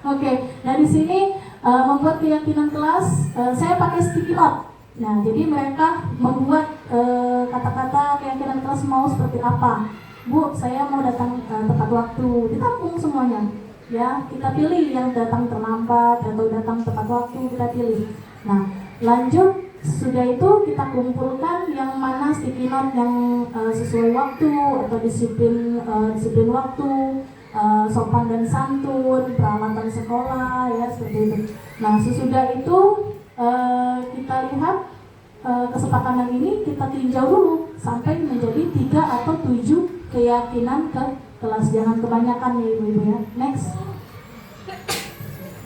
Oke, nah di sini membuat keyakinan kelas, saya pakai sticky note. Nah, jadi mereka membuat kata-kata keyakinan kelas mau seperti apa. Bu, saya mau datang tepat waktu, ditampung semuanya. Ya, kita pilih yang datang terlambat atau datang tepat waktu, kita pilih. Nah, lanjut, sudah itu kita kumpulkan yang mana sticky note yang sesuai waktu atau disiplin waktu. Sopan dan santun, peralatan sekolah ya seperti itu. Nah, sesudah itu kita lihat kesepakatan ini kita tinjau dulu sampai menjadi 3 atau 7 keyakinan ke kelas. Jangan kebanyakan ya Ibu-ibu ya. Next.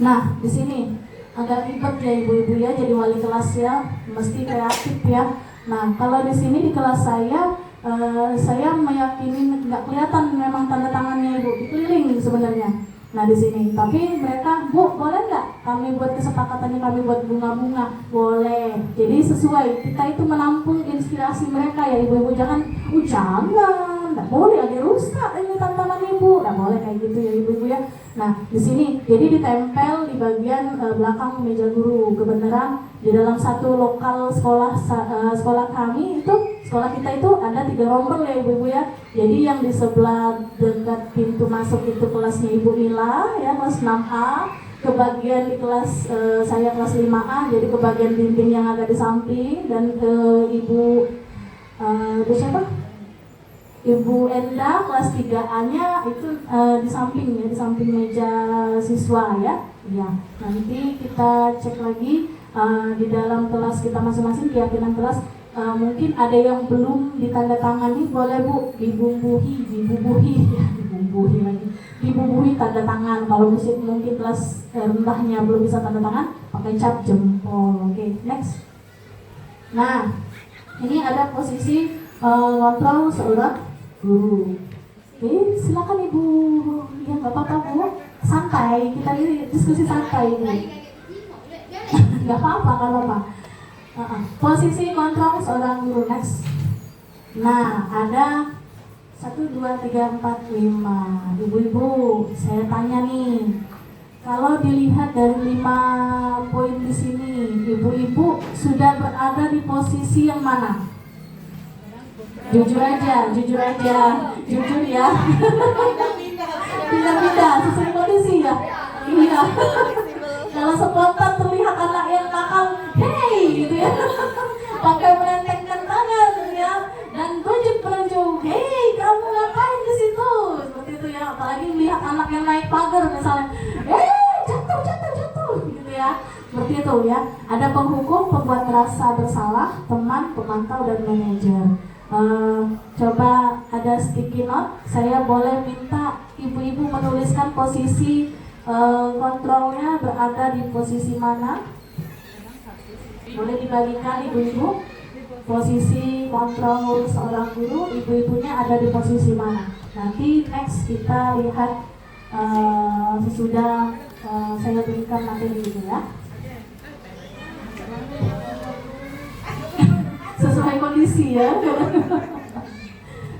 Nah, di sini agak ribet ya Ibu-ibu ya, jadi wali kelas ya, mesti kreatif ya. Nah, kalau di sini di kelas saya meyakini nggak kelihatan memang tanda tangannya Ibu, dikeliling sebenarnya. Nah di sini, tapi mereka, Bu, boleh nggak kami buat kesepakatannya, kami buat bunga-bunga? Boleh. Jadi sesuai, kita itu menampung inspirasi mereka ya Ibu-ibu. Jangan, nggak boleh, ada rusak ini tantangan Ibu. Nggak boleh kayak gitu ya Ibu-ibu ya. Nah di sini, jadi ditempel di di bagian belakang meja guru. Kebenaran di dalam satu lokal sekolah kami itu, sekolah kita itu ada 3 rombel ya ibu-ibu ya. Jadi yang di sebelah dekat pintu masuk itu kelasnya Ibu Mila ya, kelas 6A. Kebagian di kelas saya kelas 5A, jadi kebagian dinding yang ada di samping. Dan Ibu siapa? Ibu Enda kelas 3A-nya itu di samping ya, di samping meja siswa ya. Ya, nanti kita cek lagi di dalam kelas kita masing-masing, keyakinan kelas mungkin ada yang belum ditandatangani, boleh Bu dibubuhi ya, dibubuhi tanda tangan. Kalau mungkin kelas rendahnya belum bisa tanda tangan, pakai cap jempol. Oke, next. Nah, ini ada posisi kontrol seorang guru. Oke, silakan Ibu. Ya, nggak apa-apa Bu. Santai, kita ini diskusi santai Bu. Nggak apa-apa, nggak apa-apa. Posisi kontrol seorang guru, next. Nah, ada 1, 2, 3, 4, 5. Ibu-ibu, saya tanya nih. Kalau dilihat dari 5 poin di sini, ibu-ibu sudah berada di posisi yang mana? Jujur aja, jujur ya. Pindah-pindah, sesuai kondisi ya. Iya. Kalau spontan terlihat anak yang nakal, hey, gitu ya. Pakai menentengkan tangan ya, dan tunjuk penunjuk, hey, kamu ngapain di situ? Seperti itu ya. Apalagi melihat anak yang naik pagar misalnya, hey, jatuh, gitu ya. Seperti itu ya. Ada penghukum, pembuat merasa bersalah, teman, pemantau, dan manajer. Coba ada sticky note. Saya boleh minta ibu-ibu menuliskan posisi kontrolnya berada di posisi mana? Boleh dibagikan ibu-ibu. Posisi kontrol seorang guru, ibu-ibunya ada di posisi mana? Nanti next kita lihat sesudah saya berikan materi itu ya. Sesuai kondisi ya.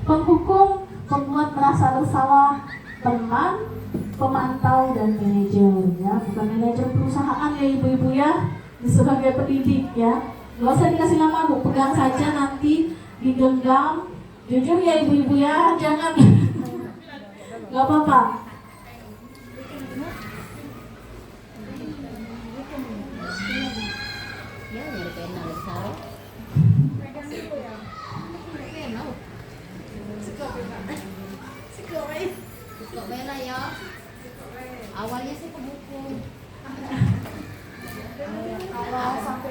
Penghukum, pembuat merasa bersalah, teman, pemantau, dan manajer ya. Bukan manajer perusahaan ya ibu-ibu ya, sebagai pendidik ya. Gak usah dikasih nama Bu, pegang saja nanti digenggam. Jujur ya ibu-ibu ya, jangan. Gak apa-apa. Awalnya sih ke buku.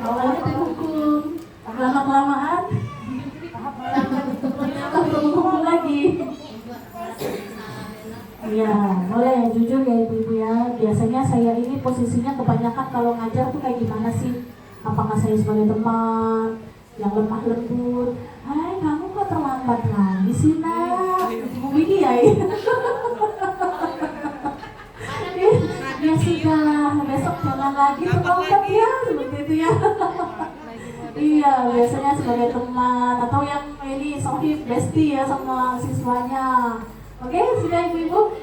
Awalnya dihukum, lama-kelamaan ternyata berhukum lagi. Iya, boleh jujur ya ibu-ibu ya. Biasanya saya ini posisinya kebanyakan kalau ngajar tuh kayak gimana sih? Apakah saya sebagai teman yang lemah lembut? Hai, kamu kok terlambat lagi sih nak? Ibu ini ya. Ya sudah, besok jangan lagi terlambat ya, seperti itu ya. Iya, biasanya sebagai teman atau yang ini sohib, bestie ya sama siswanya. Oke, sudah ibu-ibu?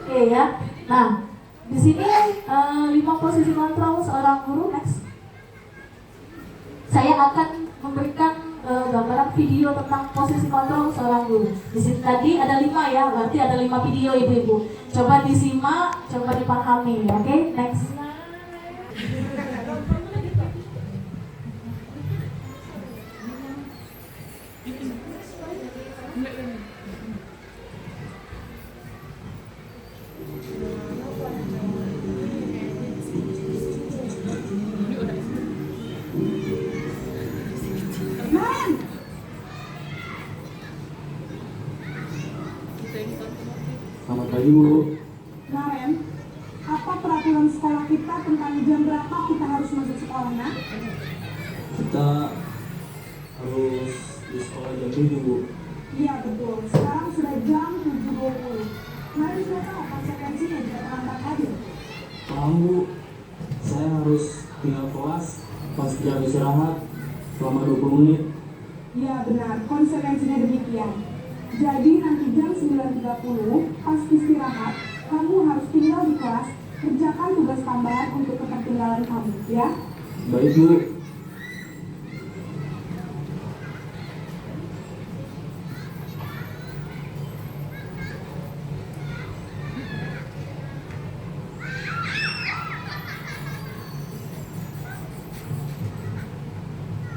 Oke ya. Nah, di sini 5 posisi kontrol seorang guru, next. Saya akan memberikan gambaran video tentang posisi kontrol seorang guru. Di sini tadi ada 5 ya, berarti ada 5 video ibu-ibu. Coba disimak, coba dipahami, oke? Next. Selamat pagi Bu. Kemarin, apa peraturan sekolah kita tentang jam berapa kita harus masuk sekolah, nak? Kita harus di sekolah jam 7 Bu. Iya betul, sekarang sudah jam 7.20. Kemarin sudah tahu konsekuensinya jika terlambat hadir. Paham Bu, saya harus tinggal kelas pas jam istirahat selama 20 menit. Iya benar, konsekuensinya demikian. Jadi nanti jam 9.30 pas istirahat, kamu harus tinggal di kelas, kerjakan tugas tambahan untuk ketertinggalan kamu, ya. Baik Bu.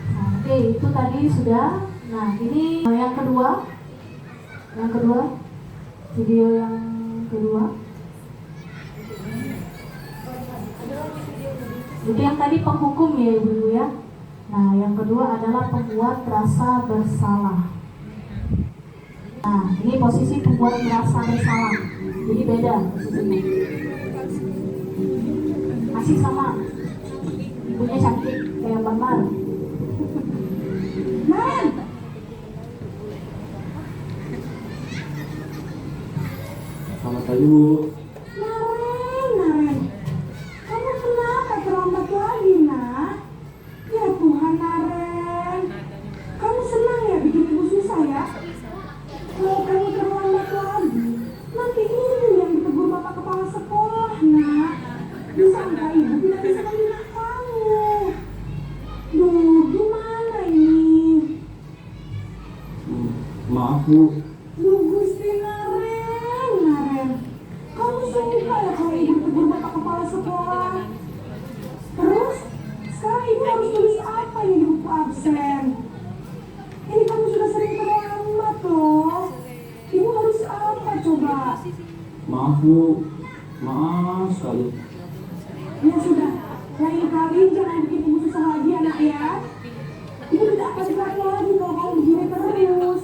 Nah, oke, itu tadi sudah. Nah, ini yang kedua. Yang kedua, video yang kedua. Itu yang tadi penghukum ya Ibu ya. Nah, yang kedua adalah pembuat rasa bersalah. Nah, ini posisi pembuat merasa bersalah. Jadi beda posisinya. Masih sama. Ibunya cantik kayak Bang Mar. Naren, Selamat pagi Bu. Naren, kamu kenapa terlambat lagi, nak? Ya Tuhan, Naren, kamu senang ya bikin ibu susah ya? Kalau kamu terlambat lagi, nanti ibu yang ditegur bapak kepala sekolah, nak. Disangka ibu tidak bisa membina kamu. Duh, gimana ini? Maaf Bu. Duh, Gusti Naren, kamu suka ya kalau ibu tegur bapak kepala sekolah? Terus, sekarang ibu harus tulis apa yang di buku absen? Ini kamu sudah sering terlambat loh. Ibu harus apa coba? Maaf Bu. Maaf sekali. Ya sudah, lain kali jangan bikin ibu susah lagi anak ya. Ibu tidak akan kuat lagi kalau kamu begini terus.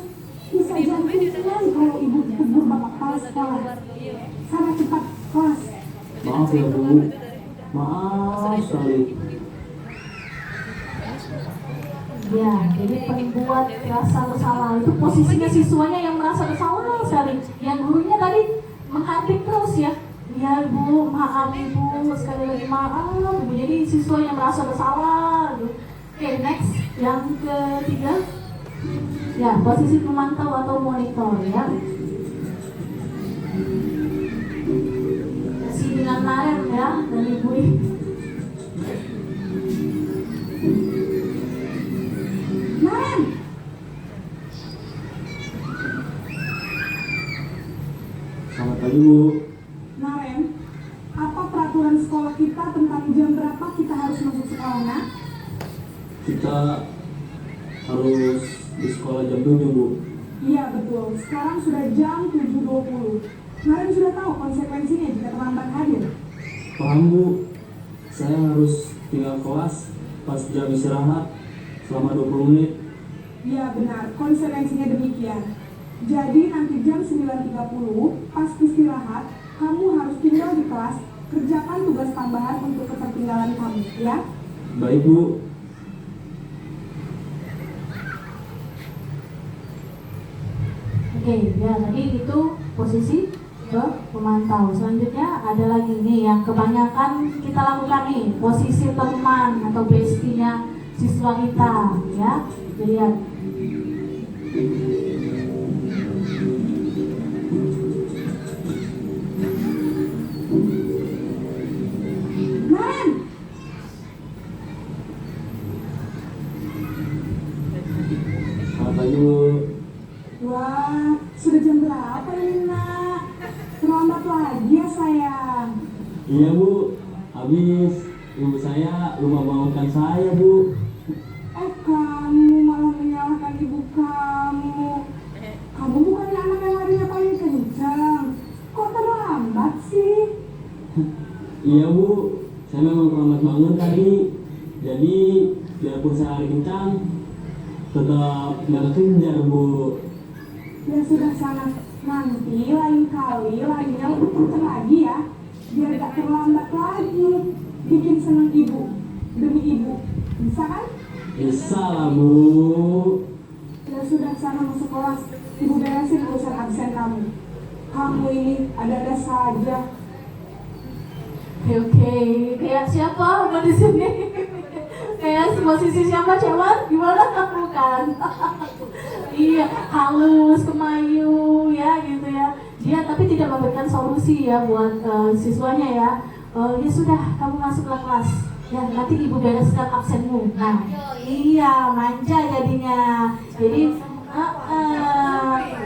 Bisa jantungan kalau ibu tegur bapak kepala sekolah. Sana cepat kelas. Maaf ya Bu. Maaf sekali. Ya, jadi pembuat rasa bersalah itu posisinya siswanya yang merasa bersalah sekali. Yang gurunya tadi menghardik terus ya. Ya Bu, maaf Ibu, sekali lagi maaf Ibu. Jadi siswa yang merasa bersalah gitu. Oke, next, yang ketiga. Ya, posisi pemantau atau monitor ya. Si dengan Naren ya, dan Ibu ini. Naren, Selamat pagi Bu. Naren, apa peraturan sekolah kita tentang jam berapa kita harus masuk sekolah, nak? Kita harus di sekolah jam 7 Bu. Iya betul, sekarang sudah jam 7.20. Naren sudah tahu konsekuensinya jika terlambat hadir. Paham Bu. Saya harus tinggal kelas pas jam istirahat selama 20 menit. Iya benar, konsekuensinya demikian. Jadi nanti jam 9.30 pas istirahat, kamu harus tinggal di kelas, kerjakan tugas tambahan untuk ketertinggalan kamu, ya? Baik Bu. Oke, ya tadi itu posisi ke pemantau. Selanjutnya ada lagi nih yang kebanyakan kita lakukan nih, posisi teman atau bestie-nya siswa kita, ya. Lihat. Naren, Selamat pagi Bu. wah, sudah jam berapa ini, nak? Terlambat lagi ya, sayang. Iya Bu. Habis ibu saya lupa bangunkan saya Bu. Kamu malah menyalahkan ibu kamu. Kamu bukannya anak yang larinya paling kencang. Kok terlambat sih? Iya Bu. Saya memang terlambat bangun tadi. Jadi biarpun saya lari kencang, tetap nggak kekejar Bu. Ya sudah sana, nanti lain kali larinya lebih kencang lagi ya. Biar gak terlambat lagi. Bikin senang ibu, demi ibu. Bisa kan? Bisa lah Bu. Ya sudah sana masuk kelas. Ibu beresin urusan absen kamu. Kamu ini ada-ada saja. Oke, kayak siapa di sini? Kayak posisi siapa cewek? Gimana? Bukan. Iya, halus, kemayu, ya gitu ya. Dia tapi tidak memberikan solusi ya buat siswanya ya. ya sudah kamu masuklah kelas, ya nanti ibu bereskan absenmu. Nah, iya manja jadinya. Jadi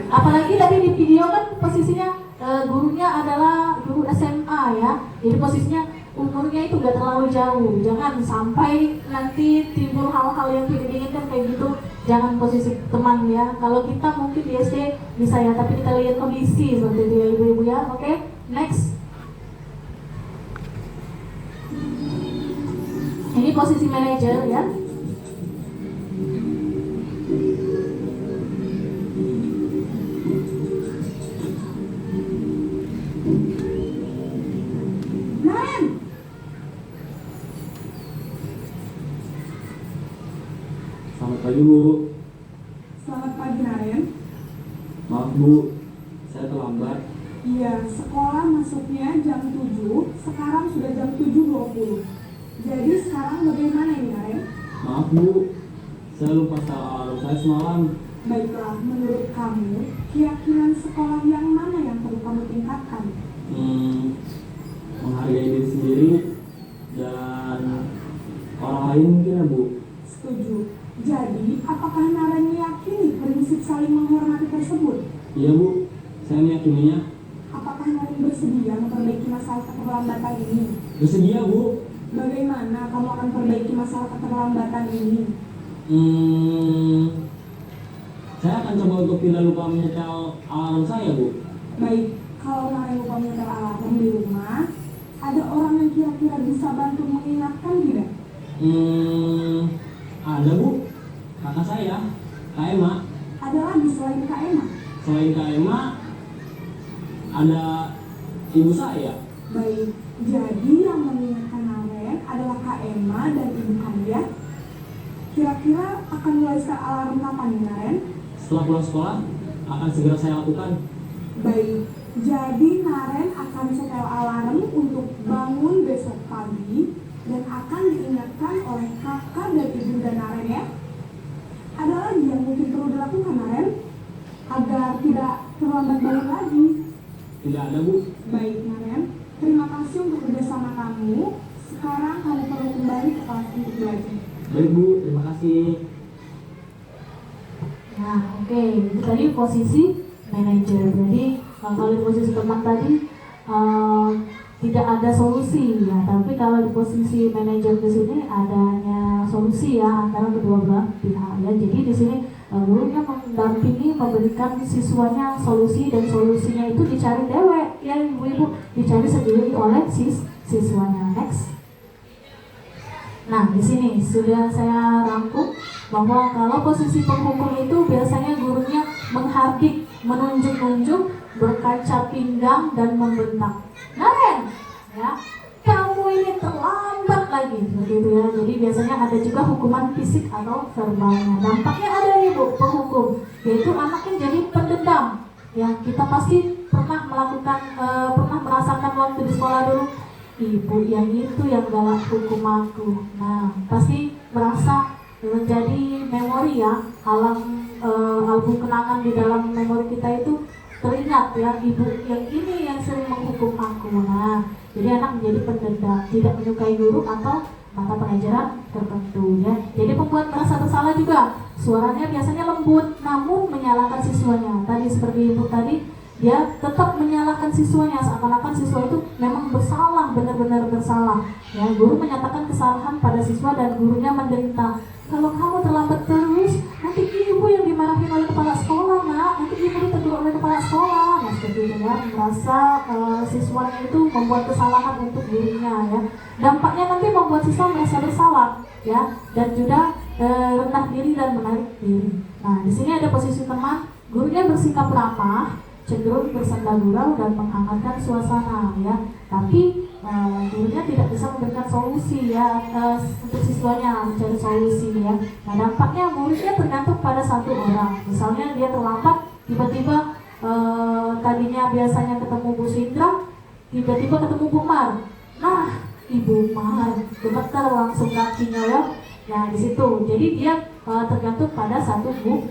apalagi tadi di video kan posisinya gurunya adalah guru SMA ya, jadi posisinya umurnya itu gak terlalu jauh. Jangan sampai nanti timbul hal-hal yang tidak diinginkan kayak gitu. Jangan posisi teman ya. Kalau kita mungkin di SD bisa ya, tapi kita lihat kondisi seperti itu ya ibu-ibu ya. Oke, next. Ini posisi manajer ya. Naren, Selamat pagi Bu. selamat pagi Naren. Maaf Bu, saya terlambat. Iya, sekolah masuknya jam 7, sekarang sudah jam 7.20. Jadi sekarang bagaimana ini Naren? Maaf Bu, saya lupa start alarm saya semalam. Baiklah, menurut kamu, keyakinan sekolah yang mana yang perlu kamu tingkatkan? Menghargai diri sendiri dan orang lain mungkin ya Bu. Setuju. Jadi, apakah Naren meyakini prinsip saling menghormati tersebut? Iya Bu, saya meyakininya. Apakah Naren bersedia memperbaiki masalah keterlambatan ini? Bersedia Bu. Bagaimana kamu akan perbaiki masalah keterlambatan ini? Saya akan coba untuk tidak lupa menyetel alarm saya Bu. Baik, kalau Naren lupa menyetel alarm di rumah, ada orang yang kira-kira bisa bantu mengingatkan tidak? Ada Bu, kakak saya, Kak Emma. Ada lagi selain Kak Emma? Selain Kak Emma, ada ibu saya. Baik, jadi yang mengingatkan Naren adalah Kak Emma dan ibu kalian. Kira-kira akan mulai start alarm kapan nih Naren? Setelah pulang sekolah, akan segera saya lakukan. Baik, jadi Naren akan setel alarm untuk bangun besok pagi dan akan diingatkan oleh kakak dan ibunda Naren ya. Ada lagi yang mungkin perlu dilakukan Naren agar tidak terlambat bangun lagi? Tidak ada Bu. Baik Naren, terima kasih untuk kerjasama kamu. Sekarang kamu perlu kembali ke kelas untuk belajar. Baik Bu, terima kasih. Nah, oke, itu tadi posisi manajer. Jadi kalau di posisi teman tadi tidak ada solusi ya, tapi kalau di posisi manajer di sini adanya solusi ya antara kedua belah pihak ya. Jadi di sini gurunya mendampingi, memberikan siswanya solusi, dan solusinya itu dicari dewek ya ibu-ibu, dicari sendiri oleh siswanya. Next. Nah, di sini sudah saya rangkum bahwa kalau posisi penghukum itu biasanya gurunya menghardik, menunjuk-nunjuk, berkaca pinggang, dan membentak. Naren, ya, kamu ini terlambat lagi, begitu ya. Jadi biasanya ada juga hukuman fisik atau verbalnya. Dampaknya ada ibu penghukum, yaitu anaknya jadi pendendam. Ya, kita pasti pernah merasakan waktu di sekolah dulu. Ibu yang itu yang galak hukum aku. Nah, pasti merasa menjadi memori ya, album kenangan di dalam memori kita itu teringat ya, ibu yang ini yang sering menghukum aku. Nah, jadi anak menjadi pendendam, tidak menyukai guru atau mata pelajaran tertentu ya. Jadi membuat merasa bersalah juga. Suaranya biasanya lembut, namun menyalahkan siswanya. Tadi seperti ibu tadi, dia tetap menyalahkan siswanya, seakan-akan siswa itu memang bersalah, benar-benar bersalah ya. Guru menyatakan kesalahan pada siswa dan gurunya menderita. Kalau kamu terlambat terus, nanti ibu yang dimarahin oleh kepala sekolah nak, nanti ibu ditegur oleh kepala sekolah. Nah seperti itu ya, merasa siswanya itu membuat kesalahan untuk gurunya ya. Dampaknya nanti membuat siswa merasa bersalah ya, dan juga rendah diri dan menarik diri. Nah di sini ada posisi teman, gurunya bersikap ramah, cenderung bersenda gurau dan menghangatkan suasana ya, tapi gurunya tidak bisa memberikan solusi ya untuk siswanya mencari solusi ya. Nah dampaknya muridnya tergantung pada satu orang. Misalnya dia terlambat, tiba-tiba tadinya biasanya ketemu Bu Sindra, tiba-tiba ketemu Bu Mar. Nah Ibu Mar gemeter langsung kakinya ya. Nah di situ, jadi dia tergantung pada satu guru,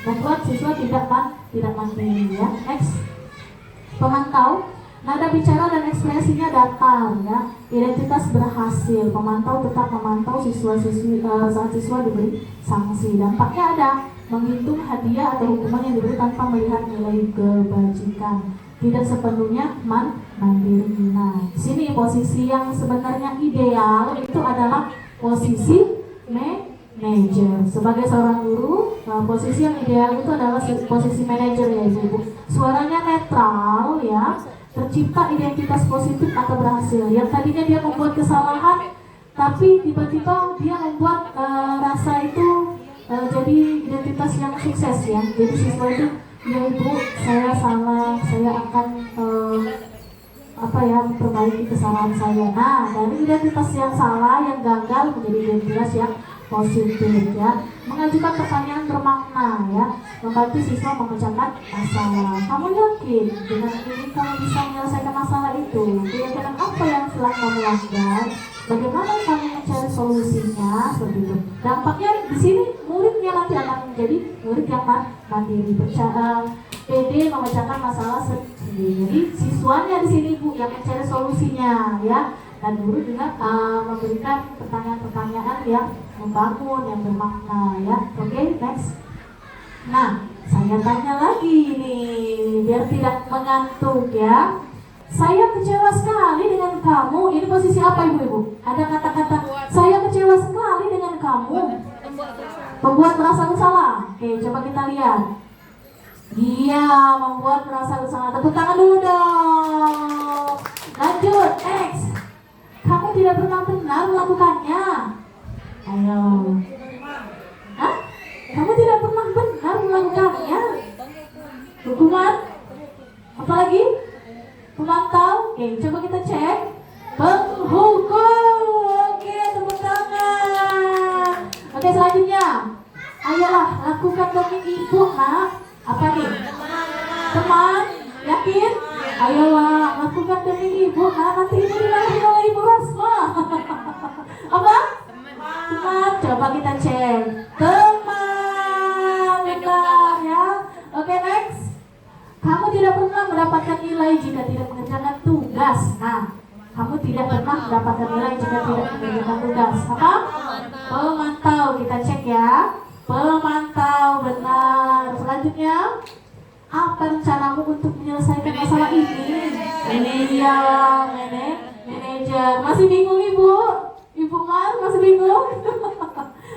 membuat siswa tidak mandiri ya. Next, pemantau Nada bicara dan ekspresinya datar ya. Identitas berhasil. Pemantau tetap memantau siswa-siswi saat siswa diberi sanksi. Dampaknya ada menghitung hadiah atau hukuman yang diberi tanpa melihat nilai kebajikan. Tidak sepenuhnya mandiri. Nah, di sini posisi yang sebenarnya ideal itu adalah posisi manajer. Sebagai seorang guru, posisi yang ideal itu adalah posisi manajer ya ibu. Suaranya netral ya, tercipta identitas positif atau berhasil. Yang tadinya dia membuat kesalahan, tapi tiba-tiba dia membuat rasa itu jadi identitas yang sukses ya. Jadi siswa itu, ya ibu, saya salah, saya akan memperbaiki kesalahan saya. Nah, dari identitas yang salah, yang gagal menjadi identitas yang positif ya. Mengajukan pertanyaan bermakna ya, membantu siswa memecahkan masalah. Kamu yakin dengan ini kamu bisa menyelesaikan masalah itu? Keyakinan apa yang telah kamu langgar? Bagaimana kamu mencari solusinya? Seperti itu. Dampaknya di sini muridnya nanti akan menjadi murid yang mandiri, pede memecahkan masalah sendiri. Jadi siswanya di sini bu yang mencari solusinya ya, dan guru juga memberikan pertanyaan-pertanyaan yang membangun, yang bermakna ya. Oke, next. Nah, saya tanya lagi nih biar tidak mengantuk ya. Saya kecewa sekali dengan kamu. Ini posisi apa ibu-ibu? Ada kata-kata saya kecewa sekali dengan kamu. Membuat merasa bersalah. Oke, coba kita lihat. Iya, membuat merasa bersalah. Tepuk tangan dulu dong. Lanjut, next. Kamu tidak pernah benar melakukannya. Ayo. Hah? Kamu tidak pernah benar melakukannya. Hukuman? Apalagi? Pemantau? Oke, coba kita cek. Penghukum. Oke, tepuk tangan. Oke, selanjutnya. Ayolah, lakukan demi ibu, nak. Apa nih? Teman? Yakin? Ayolah, lakukan demi ibu, nak. Nanti ibu dilahirin oleh ibu Rasma. Apa? Teman. Coba kita cek. Teman. Benar ya. Oke, next. Kamu tidak pernah mendapatkan nilai jika tidak mengerjakan tugas. Nah, kamu tidak pernah mendapatkan nilai jika tidak mengerjakan tugas. Apa? Pemantau. Kita cek ya. Pemantau, benar. Selanjutnya, apa rencanamu untuk menyelesaikan masalah ini? Ini dia, manajer. Masih bingung ibu? Ibu Mar, masih bingung?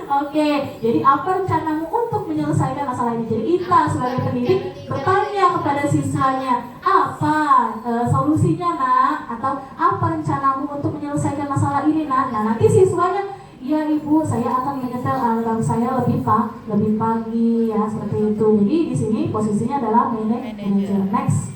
Oke, jadi apa rencanamu untuk menyelesaikan masalah ini? Jadi kita sebagai pendidik bertanya kepada siswanya, apa solusinya nak? Atau apa rencanamu untuk menyelesaikan masalah ini nak? Nah, nanti siswanya, iya ibu, saya akan menyetel alarm saya lebih pagi ya, seperti itu. Jadi di sini posisinya adalah manajer. Next.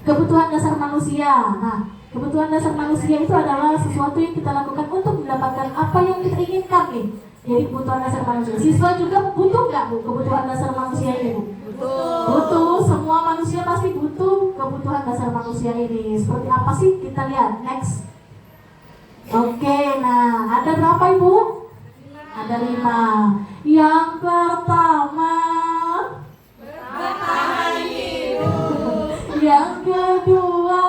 Kebutuhan dasar manusia. Nah, kebutuhan dasar manusia itu adalah sesuatu yang kita lakukan untuk mendapatkan apa yang kita inginkan nih. Jadi kebutuhan dasar manusia. Siswa juga butuh nggak bu kebutuhan dasar manusia ini bu? Butuh. Semua manusia pasti butuh kebutuhan dasar manusia ini. Seperti apa sih? Kita lihat. Next. Oke, nah ada berapa ibu? Ada 5. Yang pertama, Bertahan hidup. yang kedua,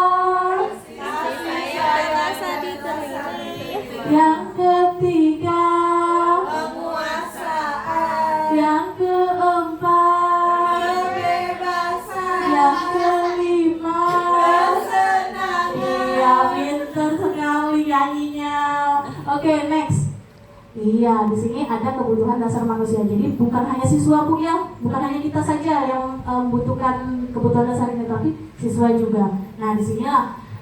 Saya rasa diterima. yang ketiga, Penguasaan. yang keempat, Kebebasan. yang kelima. Kesenangan. Iya, pinter sekali nyanyinya. Oke, next. Iya, di sini ada kebutuhan dasar manusia. Jadi bukan hanya siswa bu ya, bukan hanya kita saja yang membutuhkan kebutuhan dasar ini, tapi siswa juga. Nah, di sini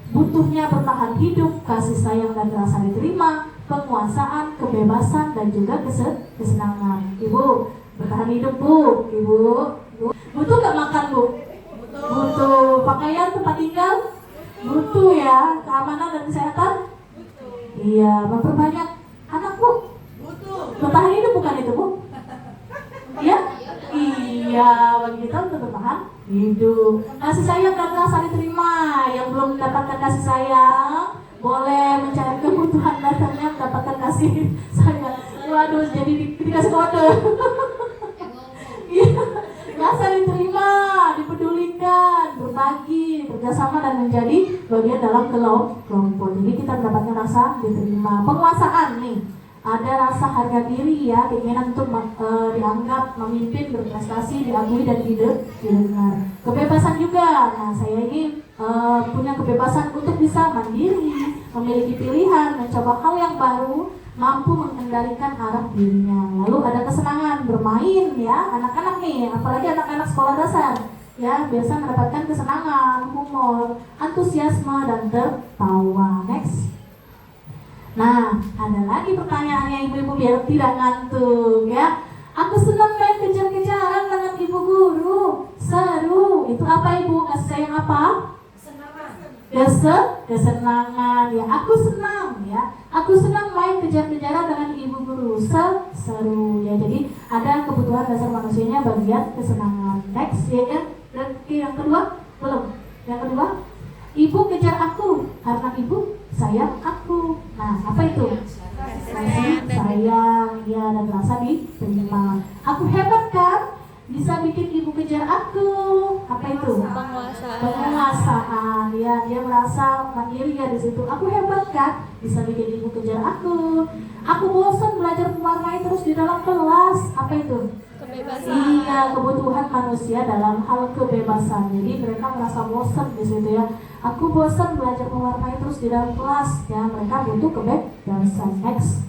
butuhnya bertahan hidup, kasih sayang dan rasa diterima, penguasaan, kebebasan dan juga kesenangan. Ibu, bertahan hidup bu, ibu. Butuh nggak makan bu? Butuh. Pakaian, tempat tinggal? Butuh ya. Keamanan dan kesehatan? Iya. Memperbanyak anak bu? Bertahan hidup bukan itu bu? Iya? Iya, bagi kita untuk bertahan hidup. Kasih sayang dan rasa diterima. Yang belum mendapatkan kasih sayang boleh mencari kebutuhan dasarnya mendapatkan kasih sayang. Waduh, jadi dikasih kode. Iya, rasa diterima, dipedulikan, berbagi, bekerja sama dan menjadi bagian dalam kelompok. Jadi kita mendapatkan rasa diterima. Penguasaan nih, ada rasa harga diri ya, keinginan untuk dianggap, memimpin, berprestasi, diakui dan didengar. Kebebasan juga. Nah, saya ini punya kebebasan untuk bisa mandiri, memiliki pilihan, mencoba hal yang baru, mampu mengendalikan arah dirinya. Lalu ada kesenangan bermain ya, anak-anak nih, apalagi anak-anak sekolah dasar ya, biasa mendapatkan kesenangan, humor, antusiasme dan tertawa. Next. Nah, ada lagi pertanyaannya ibu-ibu biar tidak ngantuk ya. Aku senang main kejar-kejaran dengan ibu guru. Seru. Itu apa ibu? Kasih sayang apa? Kesenangan ya. Aku senang ya. Aku senang main kejar-kejaran dengan ibu guru. Seru ya. Jadi ada kebutuhan dasar manusianya bagian kesenangan. Next ya. Dan yang kedua belum. Yang kedua, ibu kejar aku karena ibu sayang aku. Nah, apa itu? Kasih sayang ya, dan rasa diterima. Aku hebat kan? Bisa bikin ibu kejar aku. Apa itu? Penguasaan ya, dia merasa mandiri ya di situ. Aku hebat kan? Bisa bikin ibu kejar aku. Aku bosan belajar mewarnai terus di dalam kelas. Apa itu? Iya, kebutuhan manusia dalam hal kebebasan. Jadi mereka merasa bosan di situ ya. Aku bosan belajar mewarnai terus di dalam kelas ya. Mereka butuh kebebasan. Next.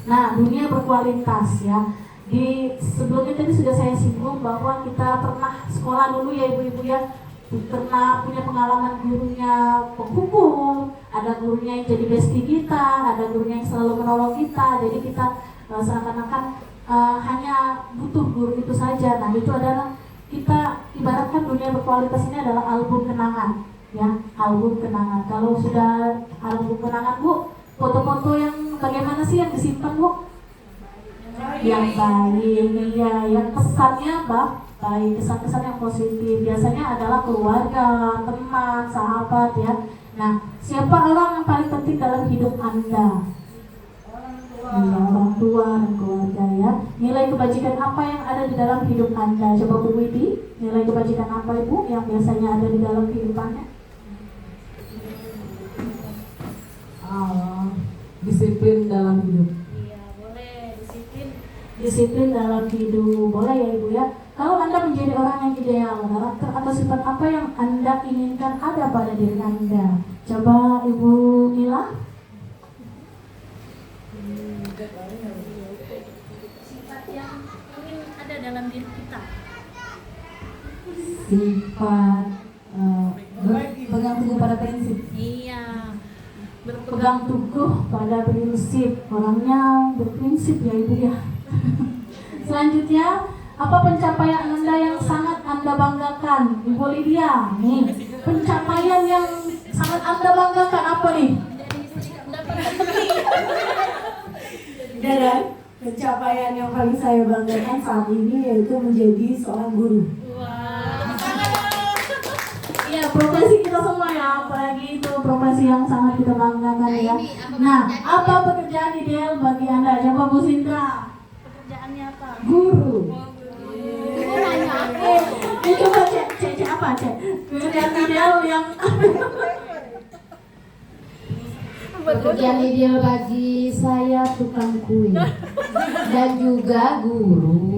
Nah, dunia berkualitas ya. Di sebelumnya tadi sudah saya singgung bahwa kita pernah sekolah dulu ya ibu-ibu ya. Pernah punya pengalaman gurunya penghukum, ada gurunya yang jadi bestie kita, ada gurunya yang selalu menolong kita. Jadi kita seakan-akan hanya butuh guru itu saja. Nah, itu adalah kita ibaratkan dunia berkualitas ini adalah album kenangan ya, album kenangan. Kalau sudah album kenangan Bu, foto-foto yang bagaimana sih yang disimpan Bu? Yang baik ya, yang kesannya baik, kesan-kesan yang positif biasanya adalah keluarga, teman, sahabat ya. Nah, siapa orang yang paling penting dalam hidup Anda? Ya, orang tua dan keluarga ya. Nilai kebajikan apa yang ada di dalam hidup Anda? Coba Bu Widi, nilai kebajikan apa Ibu yang biasanya ada di dalam kehidupannya? Disiplin dalam hidup. Iya, boleh disiplin. Disiplin dalam hidup, boleh ya Ibu ya. Kalau Anda menjadi orang yang ideal, karakter atau sifat apa yang Anda inginkan ada pada diri Anda? Coba Ibu Mila. Sifat yang ingin ada dalam diri kita. Sifat berpegang teguh pada prinsip. Iya. Berpegang teguh pada prinsip. Orangnya berprinsip ya Ibu ya. Selanjutnya, apa pencapaian Anda yang sangat Anda banggakan? Ibu Lydia, nih pencapaian yang sangat Anda banggakan apa nih? Dan pencapaian yang paling saya banggakan saat ini yaitu menjadi seorang guru. Iya, profesi kita semua ya, apalagi itu profesi yang sangat kita banggakan ya. Nah, apa pekerjaan ideal bagi Anda? Coba Bu Sinta. Pekerjaannya apa? Guru. Coba cek apa cek? Pekerjaan ideal yang Pekerjaan ideal bagi saya tukang kue dan juga guru.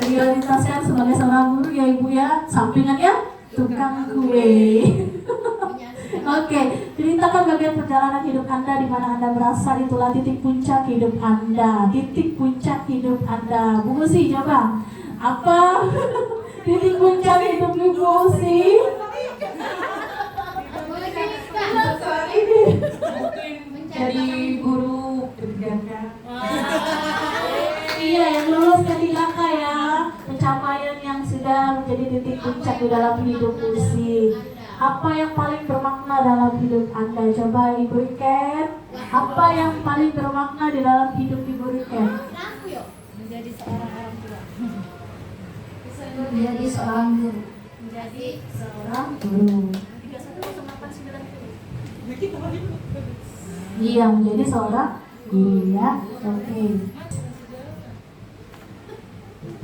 prioritaskan sebagai seorang guru ya Ibu ya, sampingannya tukang kue. Oke, ceritakan bagian perjalanan hidup Anda di mana Anda merasa itulah titik puncak hidup Anda. Titik puncak hidup Anda. Bu Musi, coba. Apa titik puncak hidup Bu Musi? Jadi guru ketiga. Iya, yang lulus K3K ya, pencapaian yang sudah menjadi titik puncak di dalam hidup Musi. Apa yang paling bermakna dalam hidup Anda? Coba Ibu Riken. Apa yang paling bermakna di dalam hidup Ibu Riken? Menjadi seorang orang tua. Menjadi seorang guru. Menjadi Seorang guru. 3189. Iya, menjadi seorang guru ya. Oke.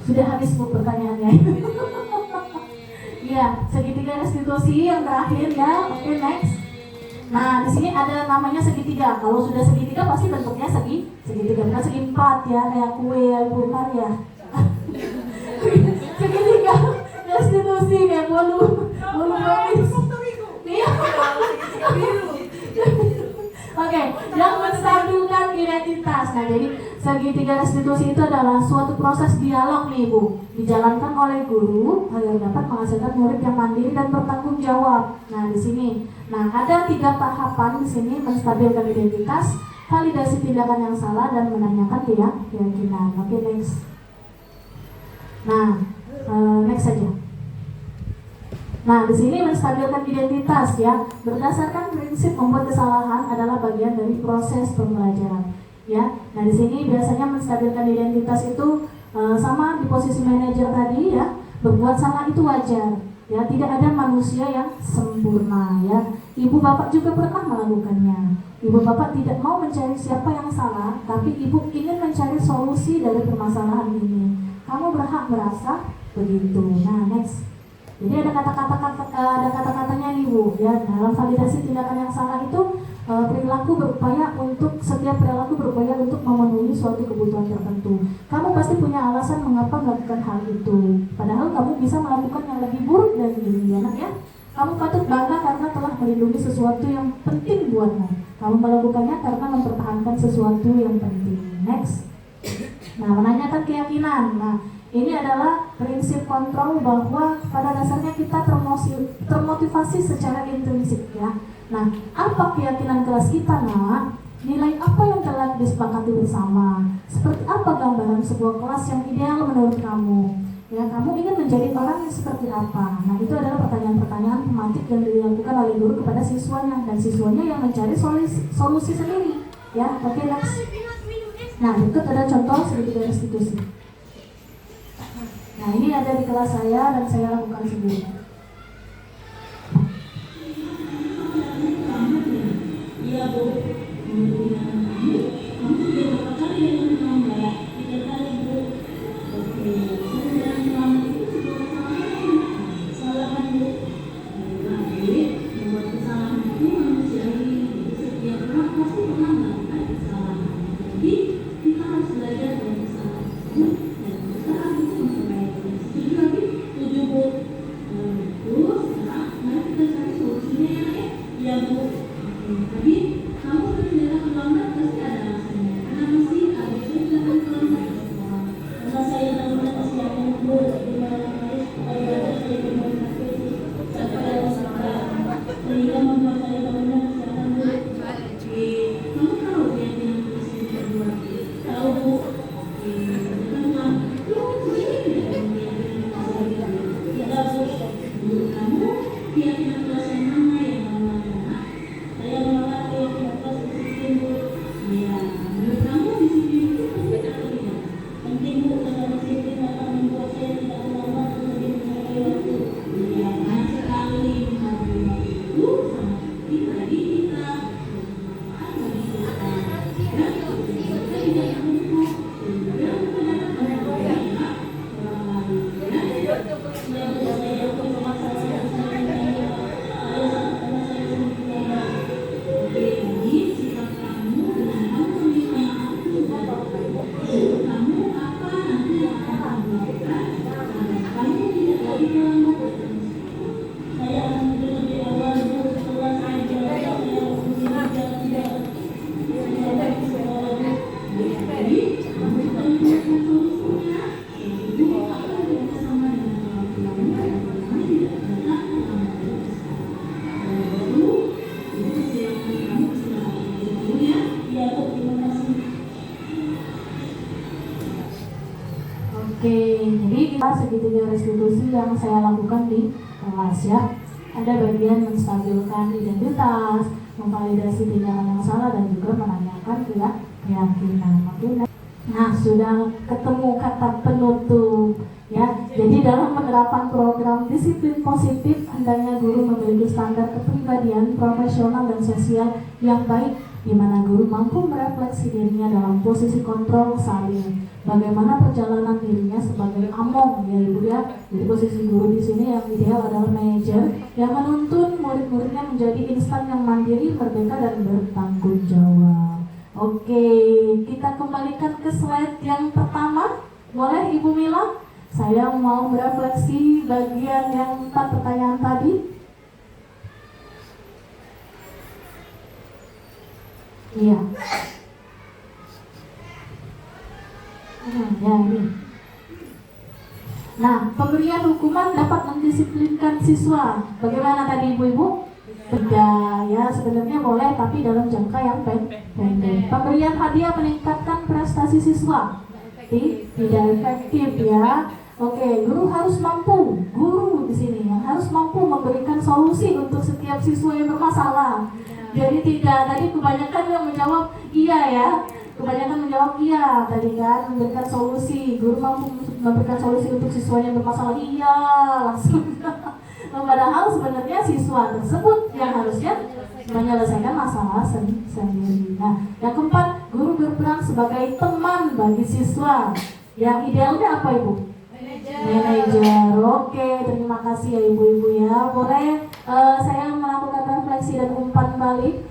Sudah habis Bu pertanyaannya. Ya, segitiga restitusi yang terakhir ya. Oke, next. Nah, di sini ada namanya segitiga. Kalau sudah segitiga pasti bentuknya segitiga, bukan segi empat ya, kayak kue ya, Ibu Maria. Segitiga restitusi kayak bolu manis. Iya. Oke, yang menstabilkan identitas. Nah, jadi segitiga restitusi itu adalah suatu proses dialog nih Bu, dijalankan oleh guru agar dapat menghasilkan murid yang mandiri dan bertanggung jawab. Nah, di sini, ada 3 tahapan di sini menstabilkan identitas, validasi tindakan yang salah dan menanyakan keyakinan. Oke, next. Nah, next saja. Nah, di sini menstabilkan identitas ya, berdasarkan prinsip membuat kesalahan adalah bagian dari proses pembelajaran. Ya, nah di sini biasanya menstabilkan identitas itu sama di posisi manajer tadi ya, berbuat salah itu wajar. Ya, tidak ada manusia yang sempurna ya. Ibu bapak juga pernah melakukannya. Ibu bapak tidak mau mencari siapa yang salah, tapi ibu ingin mencari solusi dari permasalahan ini. Kamu berhak merasa begitu. Nah, next. Jadi ada kata-katanya nih Bu ya, dalam validasi tindakan yang salah itu setiap perilaku berupaya untuk memenuhi suatu kebutuhan tertentu. Kamu pasti punya alasan mengapa melakukan hal itu, padahal kamu bisa melakukan yang lebih buruk dari ini ya nak ya. Kamu patut bangga karena telah melindungi sesuatu yang penting buatmu. Kamu melakukannya karena mempertahankan sesuatu yang penting. Next. Nah, menanyakan keyakinan. Nah, ini adalah prinsip kontrol bahwa pada dasarnya kita termotivasi secara intrinsik ya. Nah, apa keyakinan kelas kita nak? Nilai apa yang telah disepakati bersama? Seperti apa gambaran sebuah kelas yang ideal menurut kamu? Ya, kamu ingin menjadi orang yang seperti apa? Nah, itu adalah pertanyaan-pertanyaan pematik yang dilakukan oleh guru kepada siswanya, dan siswanya yang mencari solusi sendiri. Ya, oke, next. Nah, berikut ada contoh segitiga restitusi. Nah, ini ada di kelas saya dan saya lakukan sendiri. Iya Bu, kamu sudah berapa kali dengan Mbak? 3 kali Bu. Oke, saya selama itu sebuah kesalahan Bu. Tapi membuat kesalahan itu manusiawi. Setiap orang pasti pernah melakukan kesalahan. Jadi kita harus belajar dari kesalahan tersebut dan berusaha untuk memperbaiki. Setuju lagi? Setuju Bu. Terus sekarang mari kita cari solusinya ya. Iya Bu. Tadi kamu bertindak terlambat pasti ada alasannya. Kenapa sih ada tindakan terlambat? Karena saya terlambat persiapan Bu. Dimana harus belajar saya berkomunikasi secara sabar sehingga membuat saya terlambat persiapan Bu. Kamu tahu keyakinan polisi berdua? Tahu Bu. Kenapa? Ini tidak keyakinan saya. Tidak Bu. Menurut kamu keyakinan kelas yang mana yang mana? Saya menolak keyakinan kelas disiplin Bu. Ya, menurut kamu disiplin itu penting atau tidak? Penting Bu, karena disiplin akan membuat saya tidak terlambat dan lebih menghargai waktu. Ya, banyak sekali menghargai waktu itu sama seperti tadi kita bermanfaat bagi kita. Dan kita tidak menumpuk dan juga mendapat manfaat orang lain. Ya, saya bermasalah saya sendiri. Jadi sikap kamu dengan kamu meminta maaf itu kamu apa nanti yang akan kamu lakukan agar kamu tidak lagi terlambat datang ke sekolah. Saya akan tidur lebih awal Bu, setelah saya jalan saya mengingat jalan tidak sampai ke sekolah Bu. Jadi kamu sudah menemukan solusinya. Ibu akan bekerjasama dengan orang tuamu agar kamu tidak datang terlambat dari sekolah. Lalu Ibu silakan kamu istirahat dulu ya. Iya Bu, terima kasih. Oke, jadi kita segitiga restitusi yang saya lakukan di kelas ya. Ada bagian menstabilkan identitas, memvalidasi tindakan yang salah, dan juga menanyakan keyakinan. Oke, nah sudah ketemu kata penutup ya. Jadi dalam penerapan program disiplin positif, hendaknya guru memiliki standar kepribadian, profesional dan sosial yang baik, di mana guru mampu merefleksi dirinya dalam posisi kontrol saling bagaimana perjalanan dirinya sebagai among ya Ibu ya. Jadi posisi guru di sini yang ideal adalah manajer yang menuntun murid-muridnya menjadi insan yang mandiri, merdeka dan bertanggung jawab. Oke, kita kembalikan ke slide yang pertama. Boleh Ibu Mila? Saya mau merefleksi bagian yang 4 pertanyaan tadi. Iya. Ya ini. Nah, pemberian hukuman dapat mendisiplinkan siswa. Bagaimana tadi Ibu-Ibu? Tidak, ya sebenarnya boleh, tapi dalam jangka yang pendek. Pemberian hadiah meningkatkan prestasi siswa. Tidak efektif ya. Oke, guru harus mampu. Guru di sini yang harus mampu memberikan solusi untuk setiap siswa yang bermasalah. Jadi tidak, tadi kebanyakan yang menjawab iya ya. Kebanyakan menjawab iya tadi kan, memberikan solusi. Guru mampu memberikan solusi untuk siswa yang bermasalah. Iya, langsung. Padahal sebenarnya siswa tersebut yang harusnya menyelesaikan masalah sendiri. Nah, yang keempat, guru berperan sebagai teman bagi siswa. Yang idealnya apa Ibu? Manajer. Oke, terima kasih ya Ibu-Ibu ya. Boleh saya melakukan refleksi dan umpan balik.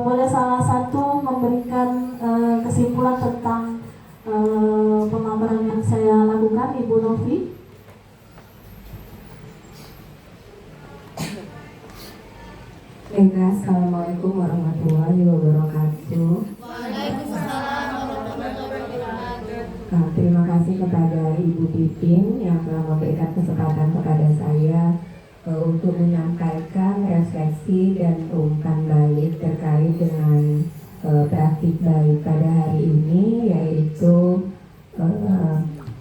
Boleh salah satu memberikan kesimpulan tentang pemaparan yang saya lakukan, Ibu Novi. Baiklah, Assalamualaikum warahmatullahi wabarakatuh. Terima kasih kepada Ibu Pipin yang telah memberikan kesempatan kepada saya untuk menyampaikan refleksi dan umpan balik terkait dengan praktik baik pada hari ini, yaitu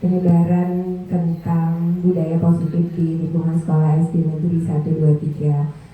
penyebaran tentang budaya positif di lingkungan sekolah SD Negeri 1, 2, 3.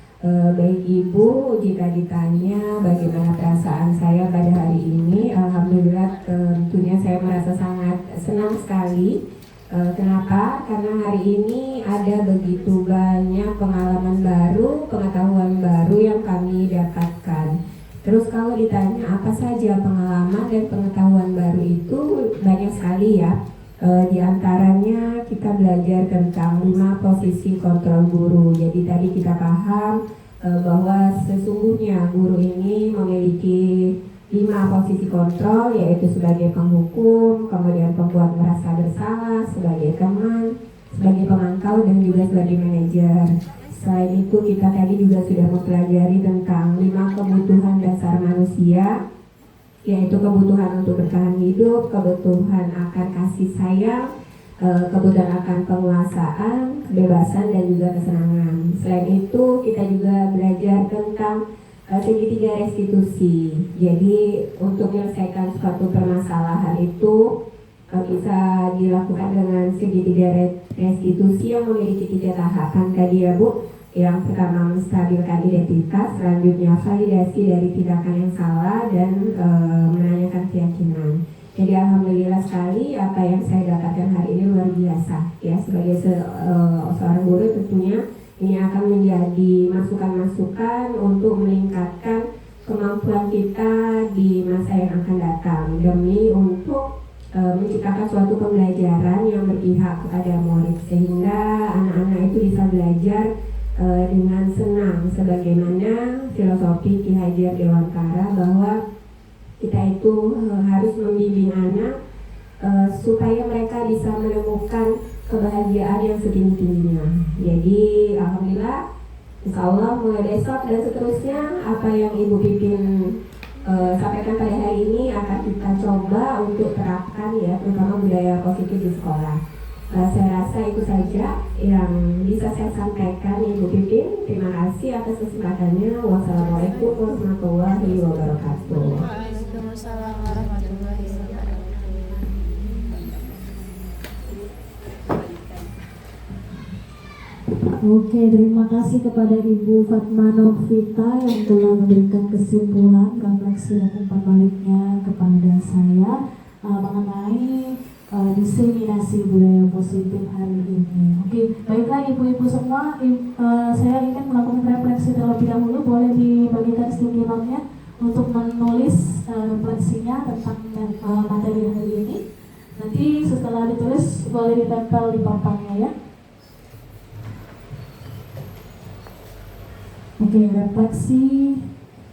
Baik Ibu, jika ditanya bagaimana perasaan saya pada hari ini, alhamdulillah tentunya saya merasa sangat senang sekali. Kenapa? Karena hari ini ada begitu banyak pengalaman baru, pengetahuan baru yang kami dapatkan. Terus kalau ditanya apa saja pengalaman dan pengetahuan baru itu, banyak sekali ya. Di antaranya kita belajar tentang 5 posisi kontrol guru. Jadi tadi kita paham bahwa sesungguhnya guru ini memiliki 5 posisi kontrol, yaitu sebagai penghukum, kemudian pembuat merasa bersalah, sebagai teman, sebagai pemantau, dan juga sebagai manajer. Selain itu kita tadi juga sudah mempelajari tentang 5 kebutuhan dasar manusia, yaitu kebutuhan untuk bertahan hidup, kebutuhan akan kasih sayang, kebutuhan akan penguasaan, kebebasan, dan juga kesenangan. Selain itu kita juga belajar tentang segitiga restitusi. Jadi untuk menyelesaikan suatu permasalahan itu bisa dilakukan dengan segitiga restitusi yang memiliki 3 tahapan tadi ya Bu. Yang pertama menstabilkan identitas, selanjutnya validasi dari tindakan yang salah, dan menanyakan keyakinan. Jadi alhamdulillah sekali apa yang saya dapatkan hari ini luar biasa ya. Sebagai seorang guru tentunya ini akan menjadi masukan-masukan untuk meningkatkan kemampuan kita di masa yang akan datang, demi untuk menciptakan suatu pembelajaran yang berpihak kepada murid, sehingga anak-anak itu bisa belajar dengan senang, sebagaimana filosofi Ki Hajar Dewantara bahwa kita itu harus membimbing anak supaya mereka bisa menemukan kebahagiaan yang setinggi-tingginya. Jadi alhamdulillah, insya Allah mulai besok dan seterusnya apa yang Ibu Pipin sampaikan pada hari ini akan kita coba untuk terapkan ya, terutama budaya positif di sekolah. Saya rasa itu saja yang bisa saya sampaikan Ibu Pipin. Terima kasih atas kesempatannya. Wassalamualaikum warahmatullahi wabarakatuh. Waalaikumsalam warahmatullahi wabarakatuh. Oke, terima kasih kepada Ibu Fatma Novita yang telah memberikan kesimpulan, refleksi dan umpan baliknya kepada saya mengenai diseminasi budaya positif hari ini. Oke, baiklah Ibu-Ibu semua, saya ingin melakukan refleksi terlebih dahulu. Boleh dibagikan sticky note-nya untuk menulis refleksinya tentang materi hari ini. Nanti setelah ditulis boleh ditempel di papannya ya. Oke, refleksi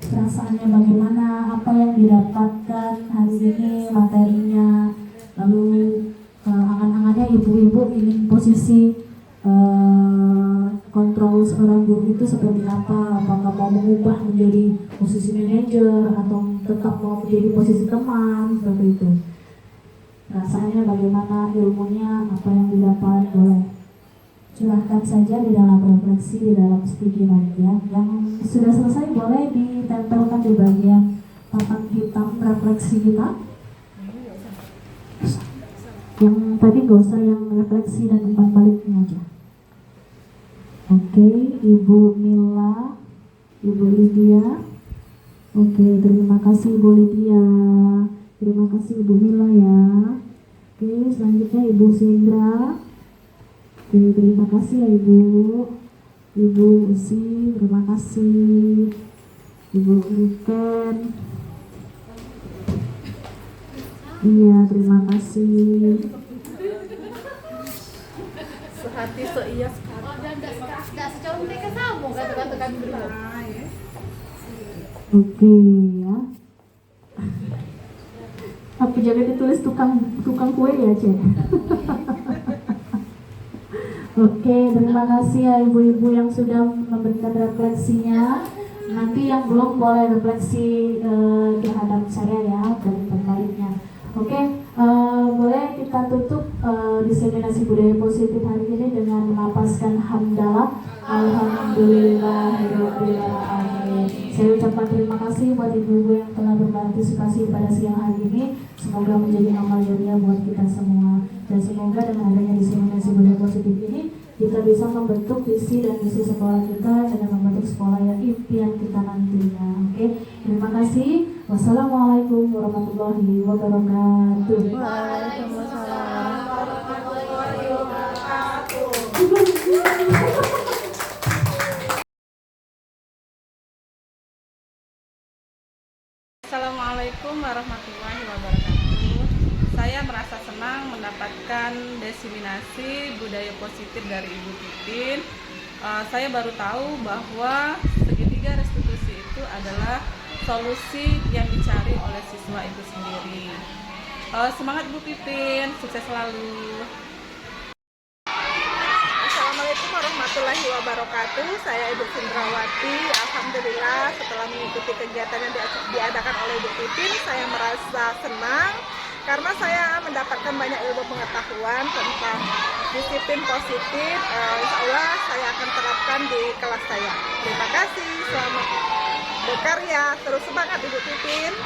perasaannya bagaimana, apa yang didapatkan hari ini, materinya, lalu angan-angannya ibu-ibu ingin posisi kontrol seorang guru itu seperti apa, apakah mau mengubah menjadi posisi manajer atau tetap mau menjadi posisi teman, seperti itu. Rasanya bagaimana, ilmunya, apa yang didapat, boleh curahkan saja di dalam refleksi, di dalam studi bagian. Yang sudah selesai boleh ditempelkan di bagian papan hitam refleksi kita. Yang tadi gak usah yang refleksi dan umpan baliknya aja. Oke, Ibu Mila, Ibu Lydia. Oke, terima kasih Ibu Lydia. Terima kasih Ibu Mila ya. Oke, selanjutnya Ibu Sindra. Oke, terima kasih ya Ibu. Ibu Usi, terima kasih. Ibu Riken. Iya, terima kasih. Sehati seiya sekarang. Oke ya. Tapi jangan ditulis tukang kue ya, Cek. Oke, terima kasih ya ibu-ibu yang sudah memberikan refleksinya. Nanti yang belum boleh refleksi terhadap saya ya, dan terbaliknya. Oke, boleh kita tutup diseminasi budaya positif hari ini dengan menapaskan hamdalah. Alhamdulillahirabbil alamin. Saya ucapkan terima kasih buat ibu-ibu yang telah berpartisipasi pada siang hari ini. Semoga menjadi amal jariah buat kita semua. Dan semoga dengan adanya diseminasi budaya positif ini kita bisa membentuk visi dan misi sekolah kita dan membentuk sekolah yang impian kita nantinya. Oke, terima kasih. Wassalamualaikum warahmatullahi wabarakatuh. Waalaikumsalam. Assalamualaikum warahmatullahi wabarakatuh. Saya merasa senang mendapatkan diseminasi budaya positif dari Ibu Titin. Saya baru tahu bahwa segitiga restitusi itu adalah solusi yang dicari oleh siswa itu sendiri. Semangat Bu Titin, sukses selalu. Assalamualaikum warahmatullahi wabarakatuh. Saya Ibu Sindrawati. Alhamdulillah setelah mengikuti kegiatan yang diadakan oleh Ibu Titin, saya merasa senang karena saya mendapatkan banyak ilmu pengetahuan tentang disiplin positif. Insya Allah saya akan terapkan di kelas saya. Terima kasih, selamat berkarya, terus semangat Ibu Titin.